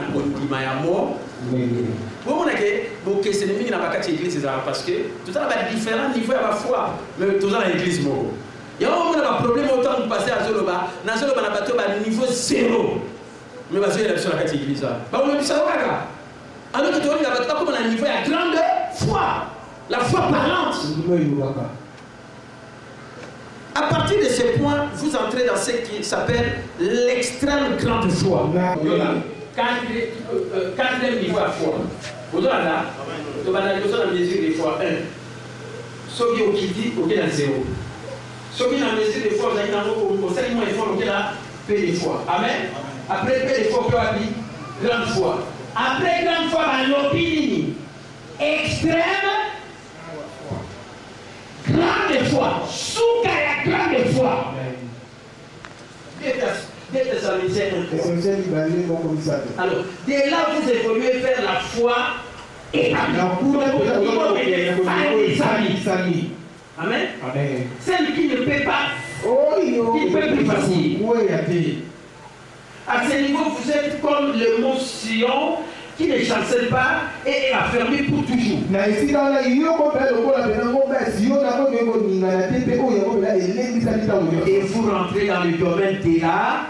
mort. Bon, que c'est une pas l'église parce que tout ça va différents niveaux à la foi, mais tout ça dans l'église. Il y a un problème autant de passer à Zoloba, dans Zoloba, on a niveau 0. Mais parce qu'il y a sur la l'église. On a dit ça, alors que tu as comme un niveau à grande foi, la foi parlante. À partir de ce point, vous entrez dans ce qui s'appelle l'extrême grande foi. Quatrième niveau à foi. Vous avez là, tu vas dans la mesure de foi 1. Ce qui est au qui dit, ok, dans 0. Ce qui est dans la mesure de foi, vous avez dans le conseil, il faut là, P de foi. Amen. Après P de foi, tu as dit grande foi. Après grande foi, l'opinion extrême. Grande foi, souka la grande foi. Alors, dès là vous évoluez vers la foi et Amen. Celle qui ne peut pas, qui ne peut plus facile. À ce niveau, vous êtes comme le mont Sion qui ne chancelle pas et est affermi pour toujours. Et vous rentrez dans le domaine de la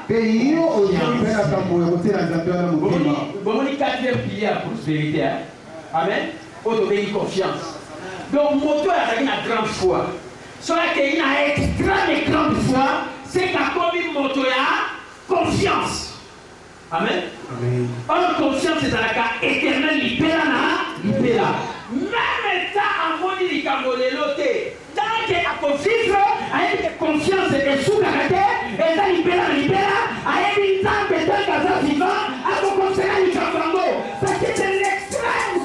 quatrième pilier à prospérité. Amen. Au domaine de confiance. Donc, moto a une grande foi. Soit qu'il y a une extrême grande foi, c'est qu'à comme moto a confiance. Amen. Or, conscience c'est à la carte éternelle, libéra. Même état en moni di cambolelote. Tant que la confiance est sous caractère, et ça libéra. A une temps que tant qu'à ça vivant, à vos conseillers du Champango. Parce que c'est l'extrême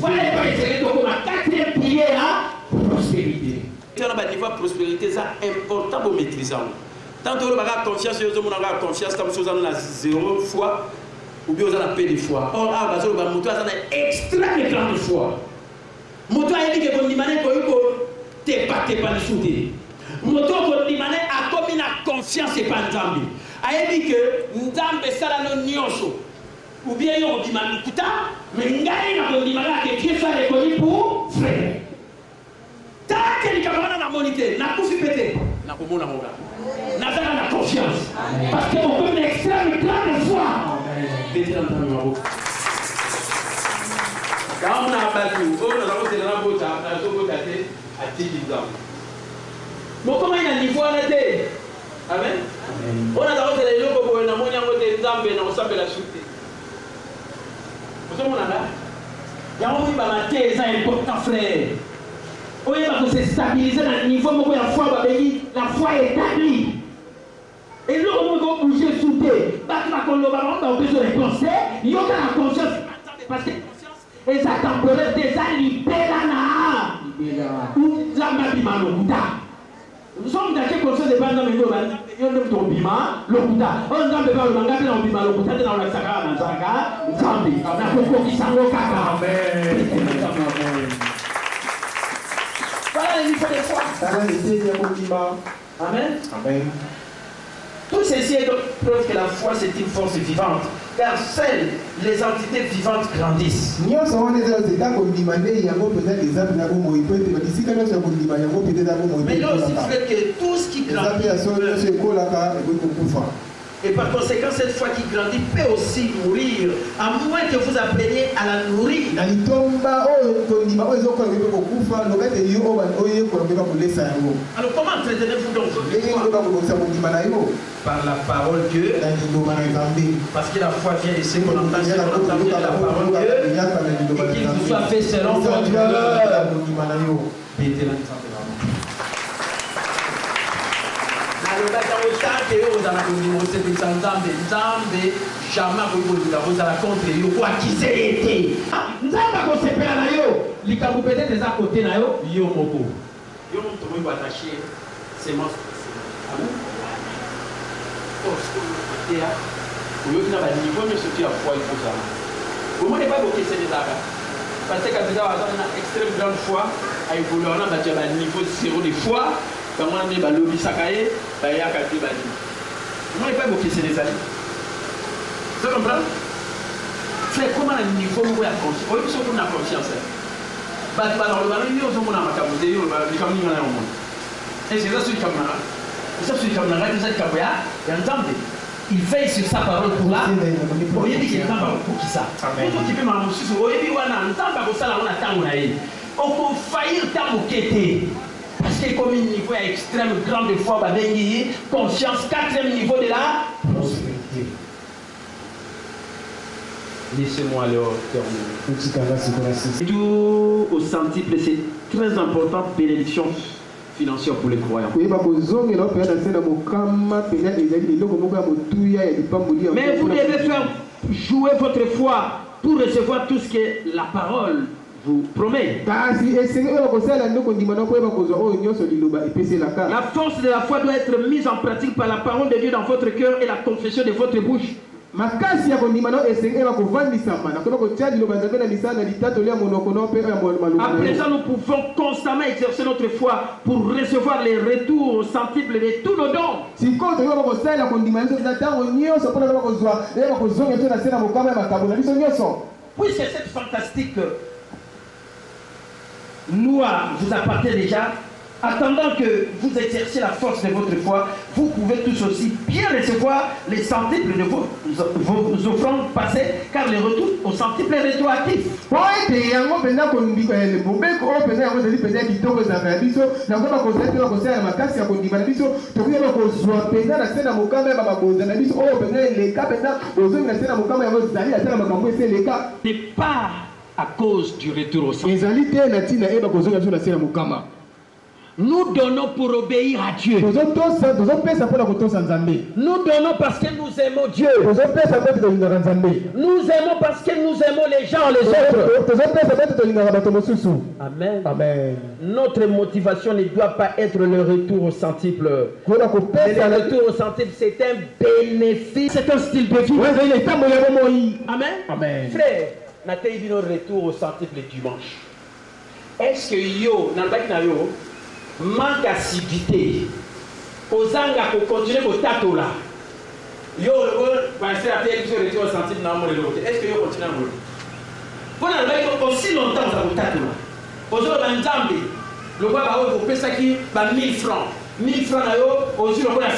Voilà le quatrième pilier à prospérité. On a un niveau de prospérité, c'est important pour maîtriser. Tant que vous avez confiance, vous avez confiance, vous avez 0 fois, ou bien vous avez peu de fois. Or, vous avez une extrêmement grande foi. Moto a dit que vous n'avez pas de soutien. Moto a commis la confiance et pas Nzambi. A dit que Nzambe sala no nyonso. Ou bien yon di malukuta, mais ngai na ko di malaka que Dieu soit reconnu pour frère. Ta que ni kamana na monité, na kufi pété, na ko mona moga. Na zaka na confiance. Parce que on peut une extrême grande foi. Pété dans le numéro. Quand on a battu, on a posé la bota, on a tout botaté à 10 ans. Donc comment il a niveau en été? Amen. On a d'abord les gens qui ont moyen de Nzambe na osambela la souté. Vous savez là? Il y a un moment où c'est important frère. On va se stabiliser dans le niveau où la foi est établie. Et là on va bouger souté. Parce que on a besoin de conseils, il y a la conscience parce que et ça temporaire déjà libéré là. Où la mabimalokuta. Nous sommes dans quelle conscience de bande de nous yon to bima lokuta. On Nzambe ba lo ngapela bima lokuta na la saka na saka Nzambe. Na koko kisango kaka. Amen. Voilà les niveaux de foi. Amen. Amen. Tout ceci est preuve que la foi c'est une force vivante, car seules les entités vivantes grandissent. Mais là aussi fait que tout ce qui grandit et par conséquent cette foi qui grandit peut aussi nourrir, à moins que vous appeliez à la nourrir. Alors comment entretenez-vous donc votre foi? Par la parole de Dieu, parce que la foi vient de ce qu'on entend, c'est qu'on entend bien la parole de Dieu, et qu'il vous soit fait selon votre cœur. Vous n'avez pas beaucoup de parce que quand vous avez une extrême grande foi, à évoluer, on a un niveau zéro de foi, quand on a mis le lobby sakaye, il y a un peu de vous n'avez pas beaucoup de amis. Vous comprenez? C'est comment un niveau où il y a confiance. Oui, il faut qu'on a confiance. Alors, le ballon, il y a un peu de et c'est ça, celui qui a ça, celui qui a il y a un temps. Il veille sur sa parole pour là. Pour y dire pour qui ça. Pour qui peut m'en soucier. Pour y dire on entend pour ça là on attend on a eu. On peut faillir tant qu'était. Parce que comme un niveau extrême grande foi va venir conscience quatrième niveau de la prospérité. Laissez-moi alors terminer. Tout au centuple c'est très important bénédiction financière pour les croyants. Mais vous devez faire jouer votre foi pour recevoir tout ce que la parole vous promet. La force de la foi doit être mise en pratique par la parole de Dieu dans votre cœur et la confession de votre bouche. Après ça, nous pouvons constamment exercer notre foi pour recevoir les retours centiples de tous nos dons. Puisque cette fantastique loi vous appartient déjà, attendant que vous exerciez la force de votre foi, vous pouvez tous aussi bien recevoir les centiples de vos offrandes passées, car les retours au centuple est rétroactif. n'est pas à cause du retour au centuple. Nous donnons pour obéir à Dieu. Nous donnons parce que nous aimons Dieu. Nous aimons parce que nous aimons les gens, les autres. Amen. Amen. Notre motivation ne doit pas être le retour au centuple. Le retour au centuple, c'est un bénéfice. C'est un style de vie. Amen. Amen. Frère, n'atteignez pas le retour au centuple le dimanche. Est-ce que yo, manque d'assiduité, ozanga pour continuer au tato là. Yo, est-ce que yo continue à mourir? Aussi longtemps vous avez tato là. Aujourd'hui, le roi va vous payer ça qui 1000 francs. 1000 francs là, aujourd'hui, le roi a $100.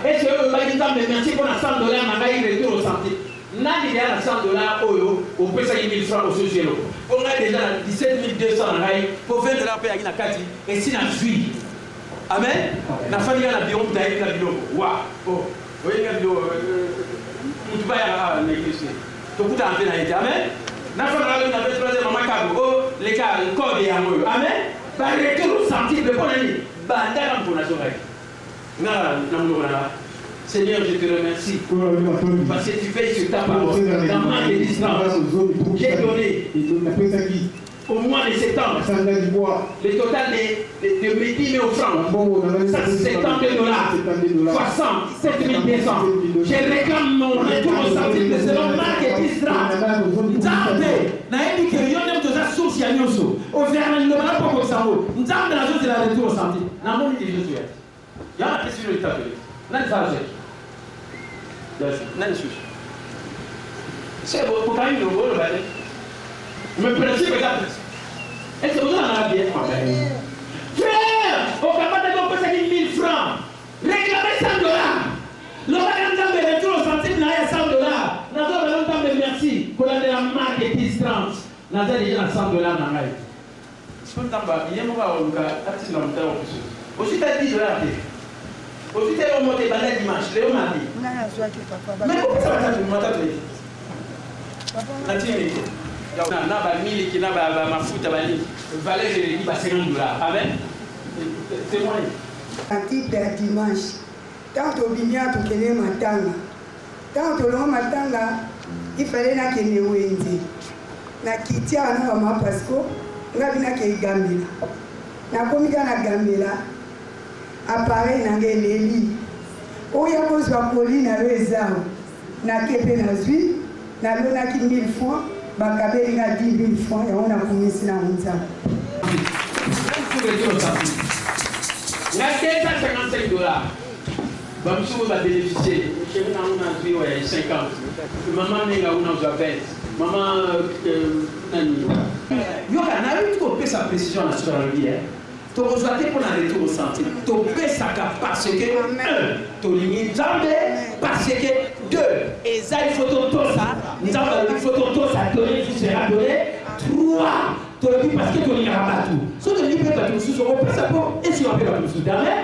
Est-ce que vous avez dit merci pour $100 n'a pas eu retour au centime? Nani déjà $100 au payer ça 1000 francs au sujet. On a déjà 17 200 pour $20 payer à la carte et si la vie. Amen. La famille a la bureau d'ailleurs la bureau. Waouh. Oh. Vous voyez la bureau. Tout va y avoir l'église. Tout le monde a fait la été. Amen. La famille a fait troisième maman cabo. Oh les gars le corps est amoureux. Amen. Par retour au sentier de bonne année. Bandara pour nation. Non non non. Seigneur, je te remercie parce que tu veilles sur ta parole. Dans ma distance, j'ai donné au mois de septembre le total de mes 10 000 francs. Ça, c'est $70, 67 200. Je réclame mon retour au centime selon Marc et 10 francs. Nzambe, naïmi que yon aime de sa source ya nyoso. Au verre, le malin pour Koksamo. Nzambe, la chose, c'est la retour au centime. N'a mon idée, je suis. Il y a une question de l'état de l'état. C'est bon, pour quand même le rôle, mais principe est là. Est-ce que vous en avez bien? Frère, au Canada, on peut s'agir 1000 francs. Réclamez $100. Le magasin de retour au centime, il y a $100. Nous avons longtemps de merci pour la marque et 10 30. Nous avons déjà $100 dans la maille. Je peux me dire, il y a un moment où on a aussi $10. Aujourd'hui, tu es monté dimanche, tu es mardi. Mais pourquoi ça va être Amen. C'est moi. Antique dimanche. Tant au bignan, tu connais matanga. Tant au long matanga, il fallait na kene wenzi. Na kitia na mama Pasco, na bina ke gambela. Na komika na gambela. Appareil na ngeleli oya kozwa poli na rezao na kepe na zui na lona ki 1000 francs bakabeli nga 10 000 francs ya ona kumisi na mza na kesa $55 bamsuko ba bénéficier chez na una zui wa 50 maman nenga una za 20 maman nani yo kana eu ko pesa précision na sur la vie tu reçois pour la retour au centime. Tu paies ça parce que 1, tu lis Nzambe parce que 2, et ça il faut ton ça, Nzambe il faut ton ça donné, tu seras donné. 3, tu le dis parce que tu lis Rabatou. Si tu lis pas tout sous on peut ça pour et si on peut pas tout sous Amen.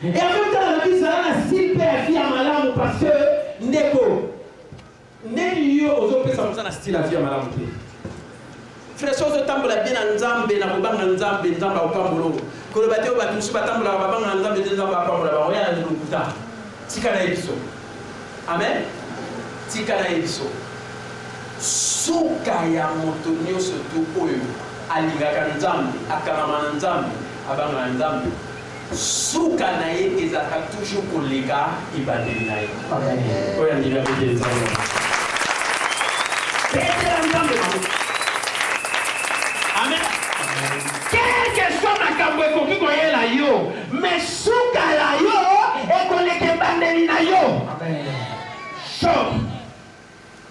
Et en même temps la vie ça la style père vie à malamu parce que Neko Nelio aux autres ça na style la vie à malamu. Frère, si on tambola bien en Nzambe, na kubanga Nzambe, Nzambe au Kambolo. Quand le bateau va tout suba tambola, babanga Nzambe, Nzambe au Kambolo, on regarde le kuta. Tika na ebiso. Amen. Tika na ebiso. Suka ya moto nyoso tu oyo alingaka Nzambe, akamama Nzambe, abanga Nzambe. Suka na ye ezaka toujours koleka ibandeli na ye. Amen. Oya ndila bide Nzambe. Pete Nzambe. Amen. Quelle que soit ma cambo qui connaît la yo, mais souka la yo et connaît que bandeli na yo. Amen. Choc.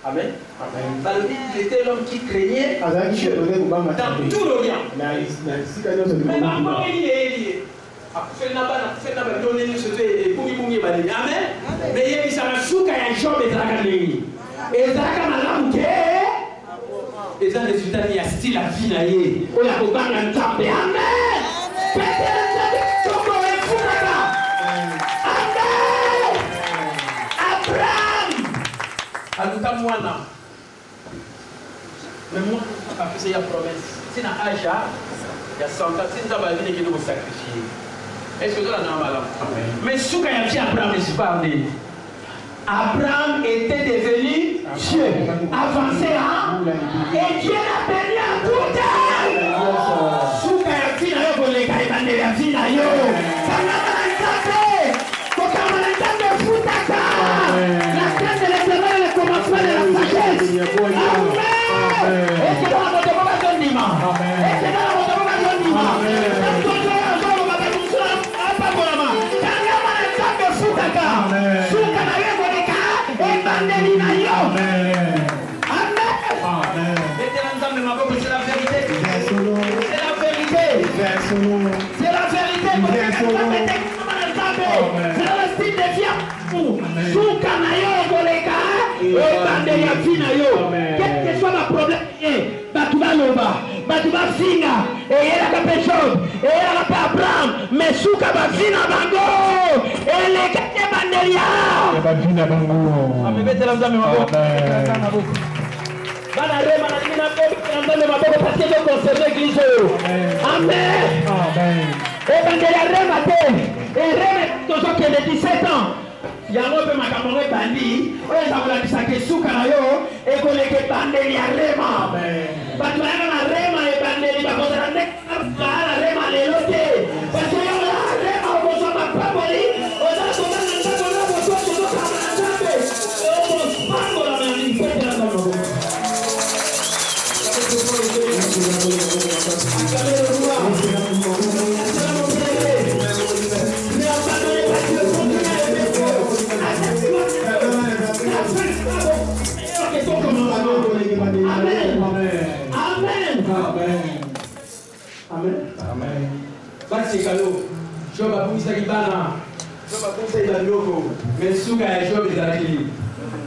Amen. Amen. David était l'homme qui craignait Dieu dans tout l'Orient. Mais maman il est lié. Fait n'a donné ce fait pour y Amen. Mais il y a souka ya Job et Zakani. Et Zakana et ça, les résultats, il y a style la vie. On a besoin d'un Nzambe. Amen. Amen. Abraham. Mais moi, après ça, il y a promesse. Si dans Aja, il y a 100 ans, si nous avons la vie qui nous sacrifier. Est-ce que vous avez un malin? Mais ce qu'il y a dit Abraham, je ne suis pas amené. Abraham était devenu Dieu, avancé à, et Dieu l'a béni à tout temps. Ce qu'il y a dit, les gars, il va dire la vie là, yo. La terre de l'éternel est le commencement de la sagesse. Amen. Et c'est dans la motivation de l'imam. Et c'est dans la motivation de l'imam. C'est la vérité. C'est la vérité. C'est le style de vie. Quel que soit le problème, tu vas l'oba, tu vas finir, et il y a la paix Job, et il y a la paix Abraham, mais souka va finir bango, et les quatre banderia. Va finir bango. Amen. Et banderia remate, et remate toujours que de 17 ans. Yango pe makamore bandi oyo ezakolakisa ke suka na yo ekoleka ebandeli ya rema bato bayaka na rema ebandeli bakozala nde kaa na rema lelo te parce yo na rema okozwa mapamboli ozala kobanga ntango na boto tozokama na nzambe okopangola na mipetela na maboko Amen. Basi kalo. Job a poussé Libana. Job a poussé la logo. Mais souka et Job est à qui?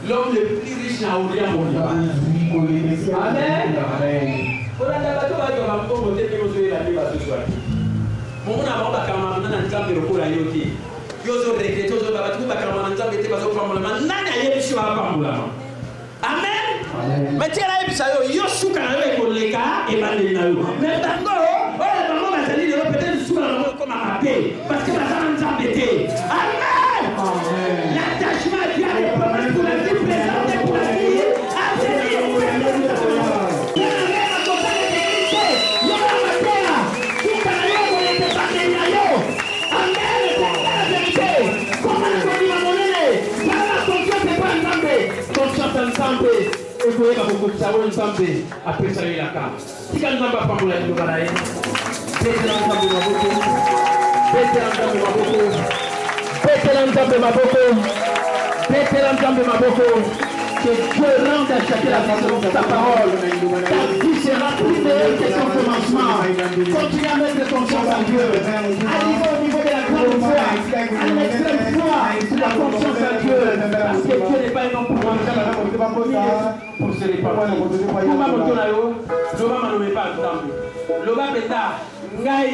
L'homme le plus riche n'a rien mondial. Amen. On a d'abord va dire à mon côté que vous avez la vie ce soir. Mon avant ba kama na nzambe lokola yoki. Yozo regret yozo ba tu ba kama na nzambe te ba so pamula. Nani ayebishi wa pamula. Amen. Mais tiens là ebisayo yo souka na yo ekoleka e bandeli na yo. Mais bango peut-être sous la route comme un raté, parce que la femme nous a embêté. Amen. L'attachement à Dieu a des promesses pour la vie présente et pour la vie à venir. Il y a un rêve à côté de l'église. Il y a un terre. Tout à l'heure, on était pas des naïos. Amen. C'est la vérité. Comment on dit à mon aîné? Par la conscience n'est pas ensemble. Conscience ensemble. Et vous voyez beaucoup de ça, on ensemble. Après ça, il y a la carte. Si quand nous avons pas pour la vie, nous allons que Dieu rende à chacun la façon de sa parole. Ta vie sera plus meilleure que son commencement. Continue à mettre confiance en Dieu. Arrive au niveau de la grande foi, à l'extrême foi, la confiance en Dieu. Parce que Dieu n'est pas un homme pour se répandre. Loba peta ngai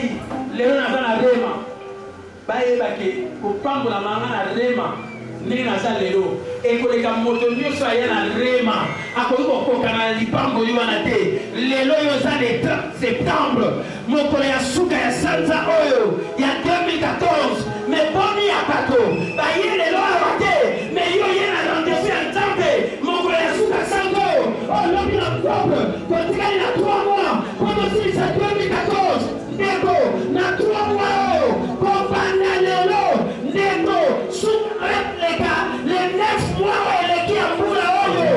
lelo na bana rema baye bake kopambola manga na rema ndenge naza lelo ekoleka moto nyonso aya na rema akoki kokoka na lipango yo wana te lelo oyo eza le 30 septembre mokolo ya suka ya sanza oyo ya 2014 me boni ya bato baye lelo awa te me yo ye na rendez-vous ya nzambe mokolo ya suka sanza oyo olobi na octobre kotikali na 3 mois kotosilisa 2014 ndeko na 3 mois oyo kopanda lelo ndeko suka repleka le 9 mois oyo eleki ya mbula oyo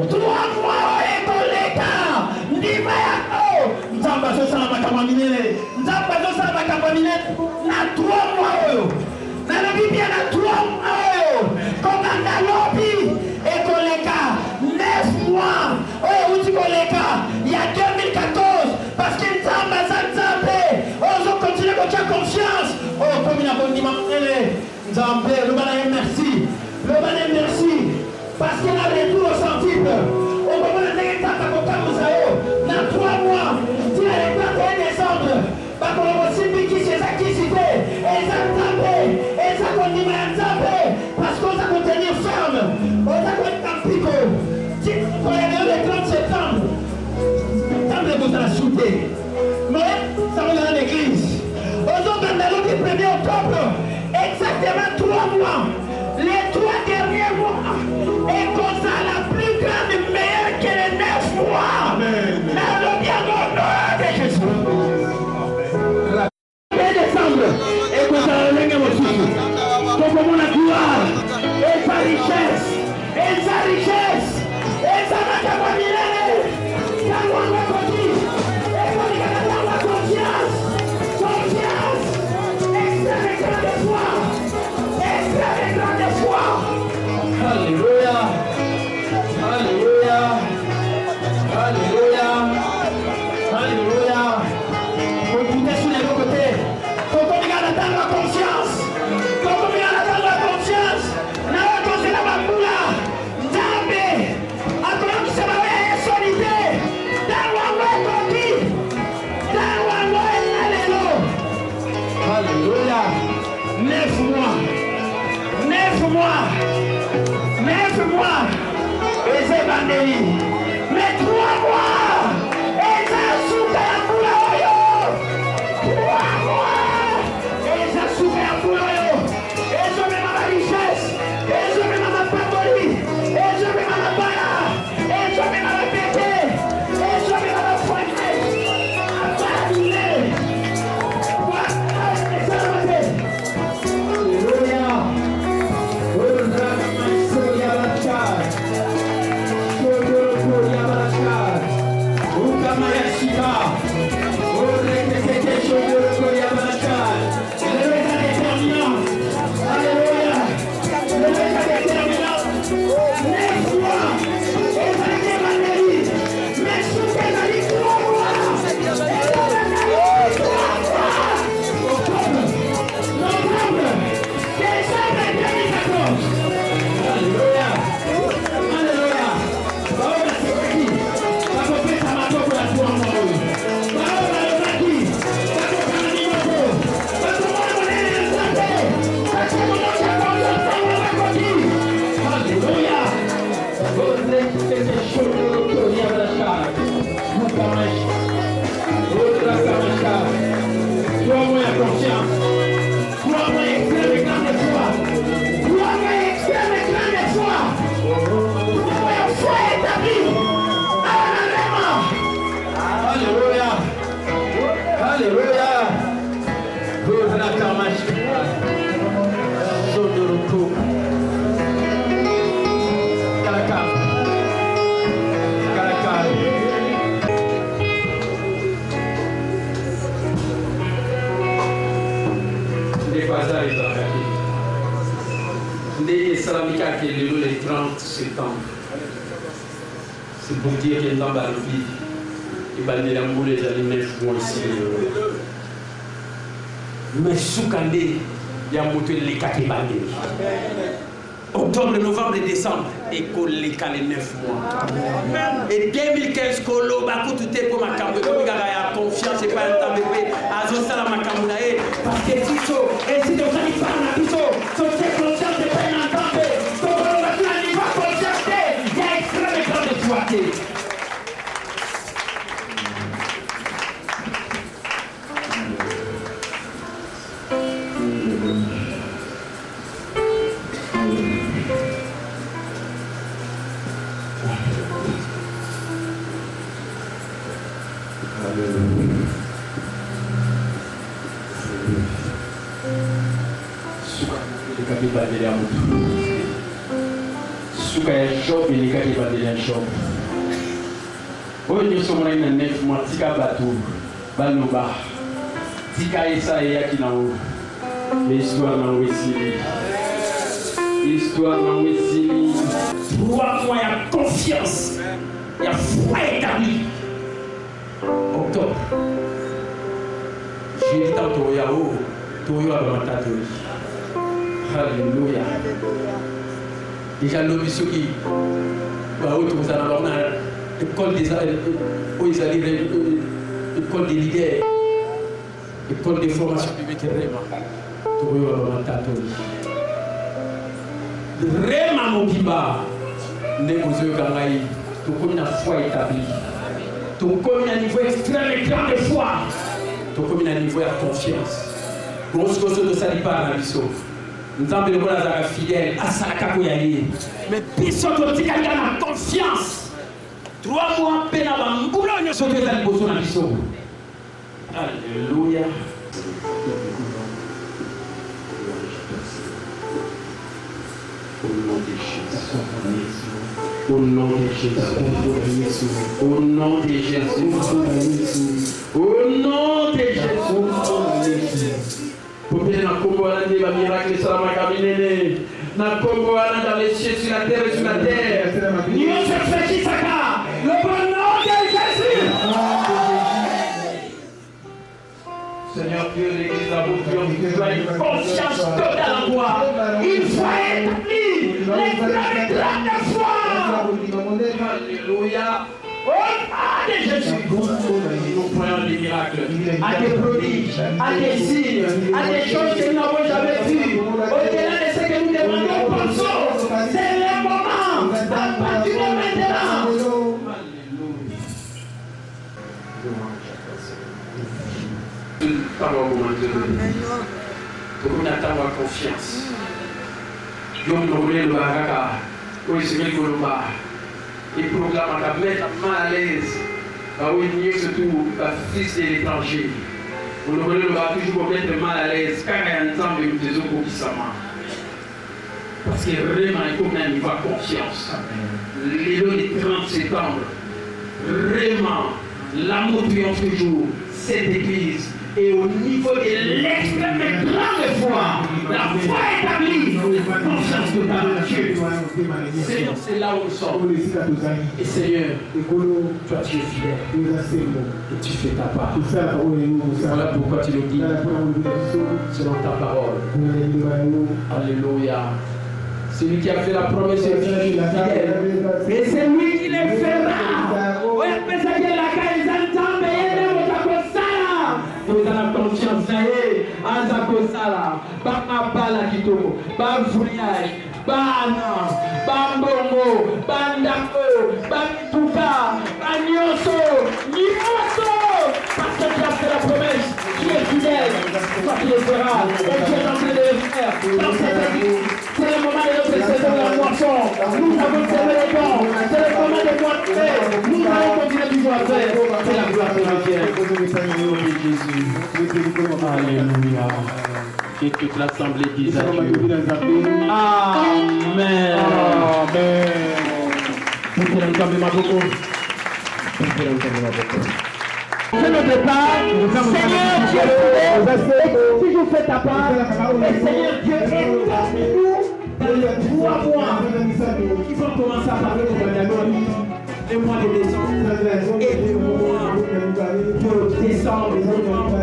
3 mois oyo ekoleka ndima yako nzambe azosala makambo minene nzambe azosala makambo minene na 3 mois oyo nalobi bia na 3 mois oyo kokanga lobi ekoleka 9 mois oyo uti koleka ya 2014 parce que nzambe aza nzambe ozokontinue kotia confiance oyo komi na kondima monene nzambe loba na ye merci loba na ye merci parce que na retour au centime okomona ndenge nzambe akotambusa yo na 3 mois tina le 31 décembre bakolo kosimbi kisi eza kisi te eza nzambe eza kondima ya nzambe parce que oza kotenir ferme oza koyeka mpiko koya lelo le 30 septembre dans l'église. Aujourd'hui, le 1er octobre, exactement 3 mois. Les 3 derniers mois. Et comme ça, la plus grande, meilleure que les 9 mois. Dans le bien au nom de Jésus. Le décembre. Et comme ça, le lendemain aussi. Comme on a gloire. Et sa richesse. Et sa richesse. Et sa maternité. La loi de confiance. Et pour les gars, la loi de confiance. Confiance. Extrême grande foi. Extrême grande foi. Alléluia. Alléluia. Alléluia. Alléluia. Vous écoutez sur les deux côtés. Quand on regarde la confiance. Quand on regarde la confiance. N'a pas posé la baboula. Nzambe. Attends que ça va être solide. Dans l'envoi conti. Dans l'envoi alléluia. 9 mois. 9 mois. 9 mois. Et c'est bandéli. Mais 3 mois. Et ça souffre à boula oyo. 3 mois. Et ça souffre à boula oyo. Et je mets ma richesse. Et je mets ma pamboli. Et je mets ma bala. Et je mets ma pété. Et je mets ma foignée. Alléluia. Le 30 septembre. C'est pour dire qu'il y a dans la vie. Il va dire que les années 9 mois ici. Mais Soukandé, il y a monté les 4 bandés. Octobre, novembre et décembre, école les 9 mois. Et 2015, Kolo, Bakou, tout est pour ma cambe. Comme il y a confiance et pas un temps de paix. Azosa la Makamounae. Parce que Tiso, et si on n'arrive pas à Tiso, son fait conscience de pas un temps de paix. Souka ya shop et les gars qui vendent les shop. Nous sommes là 9 mois, tika batou, baloba, tika esa et yakinao. L'histoire n'a ouessili. L'histoire n'a ouessili. 3 mois, il y a confiance, il y a foi établie. Octobre. J'ai dit tantôt, Yahoo, Toyo Abamatato. Alléluia. Déjà, l'obispo qui va autour de l'école des l'école des leaders, l'école de formation publique, Toyo Abamatato. Vraiment, mon Kimba, négocier Gangaï, tout comme une foi établie, tout comme un niveau extrême et grand de foi. comme il a un niveau de confiance. Grosse chose de ça, il parle à l'issue. Nous avons besoin d'être fidèles à ça, mais puisque tu dis qu'il y a confiance, 3 mois à peine avant, nous voulons nous sauter dans le besoin de l'issue. Alléluia. Au nom de Jésus. Au nom de Jésus. Au nom de Jésus. Pour bien dans Congo, on a des miracles, ça va caminer. Dans Congo, on a dans les cieux, sur la terre et sur la terre. Nous cherchons Chisaka. Le bon nom de Jésus. Seigneur Dieu, l'Église d'About, tu as une conscience totale en toi. Il faut établir les grands de foi. Alléluia. Au nom de Jésus. Nous croyons des miracles, à des prodiges, à des signes, à des choses que nous n'avons jamais vues. Au-delà de ce que nous demandons, pensons. C'est le moment. À partir de maintenant. On attend la confiance. Dieu nous le baraka. Oui, c'est le Colomba. Il proclame à mettre mal à l'aise. Oui, surtout le fils de l'étranger. Vous nous voulez le bar toujours mettre mal à l'aise. Car il y a un temps de nous disons qui s'amène. Parce que vraiment, il faut qu'on ait confiance. Le 30 septembre, vraiment, l'amour triomphe toujours. Cette église est au niveau de l'extrême grande foi. La foi établie, confiance totale en Dieu. Seigneur, c'est là où nous sommes. Et Seigneur, toi tu es fidèle. Et tu fais ta part. Voilà pourquoi tu le dis. Selon ta parole. Alléluia. Celui qui a fait la promesse est fidèle. Et c'est lui qui le fera. Vous avez confiance, Azakosala, Bamabala Kito, Bamfuriai, Bana, Bambongo, Bandako, Bamituka, Banyoso, Nimoso, parce que tu as fait la promesse, tu es fidèle, toi qui le feras, et tu es en train de le faire dans cette église. C'est le moment de notre saison de la moisson. Nous avons servi les camps. C'est le moment de montrer. Nous allons continuer du voir faire. C'est la gloire de Dieu. Alléluia. Et toute l'assemblée dise adieu. Amen. Amen. Mettez l'ensemble ma beaucoup. Mettez l'ensemble ma beaucoup. C'est le départ. Seigneur Dieu, si je fais ta part, et Seigneur Dieu, étends-nous dans les 3 mois qui vont commencer à parler de Guadeloupe, le mois de décembre et le mois de décembre,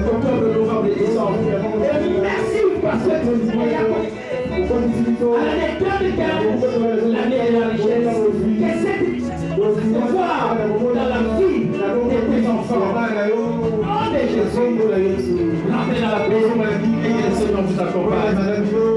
octobre, novembre et décembre. Et merci parce que tu es à l'année 2015, l'année de la richesse, que cette richesse se voit dans la vie de tes enfants. Nom de Jésus, rentrez dans la maison et que le Seigneur vous accompagne.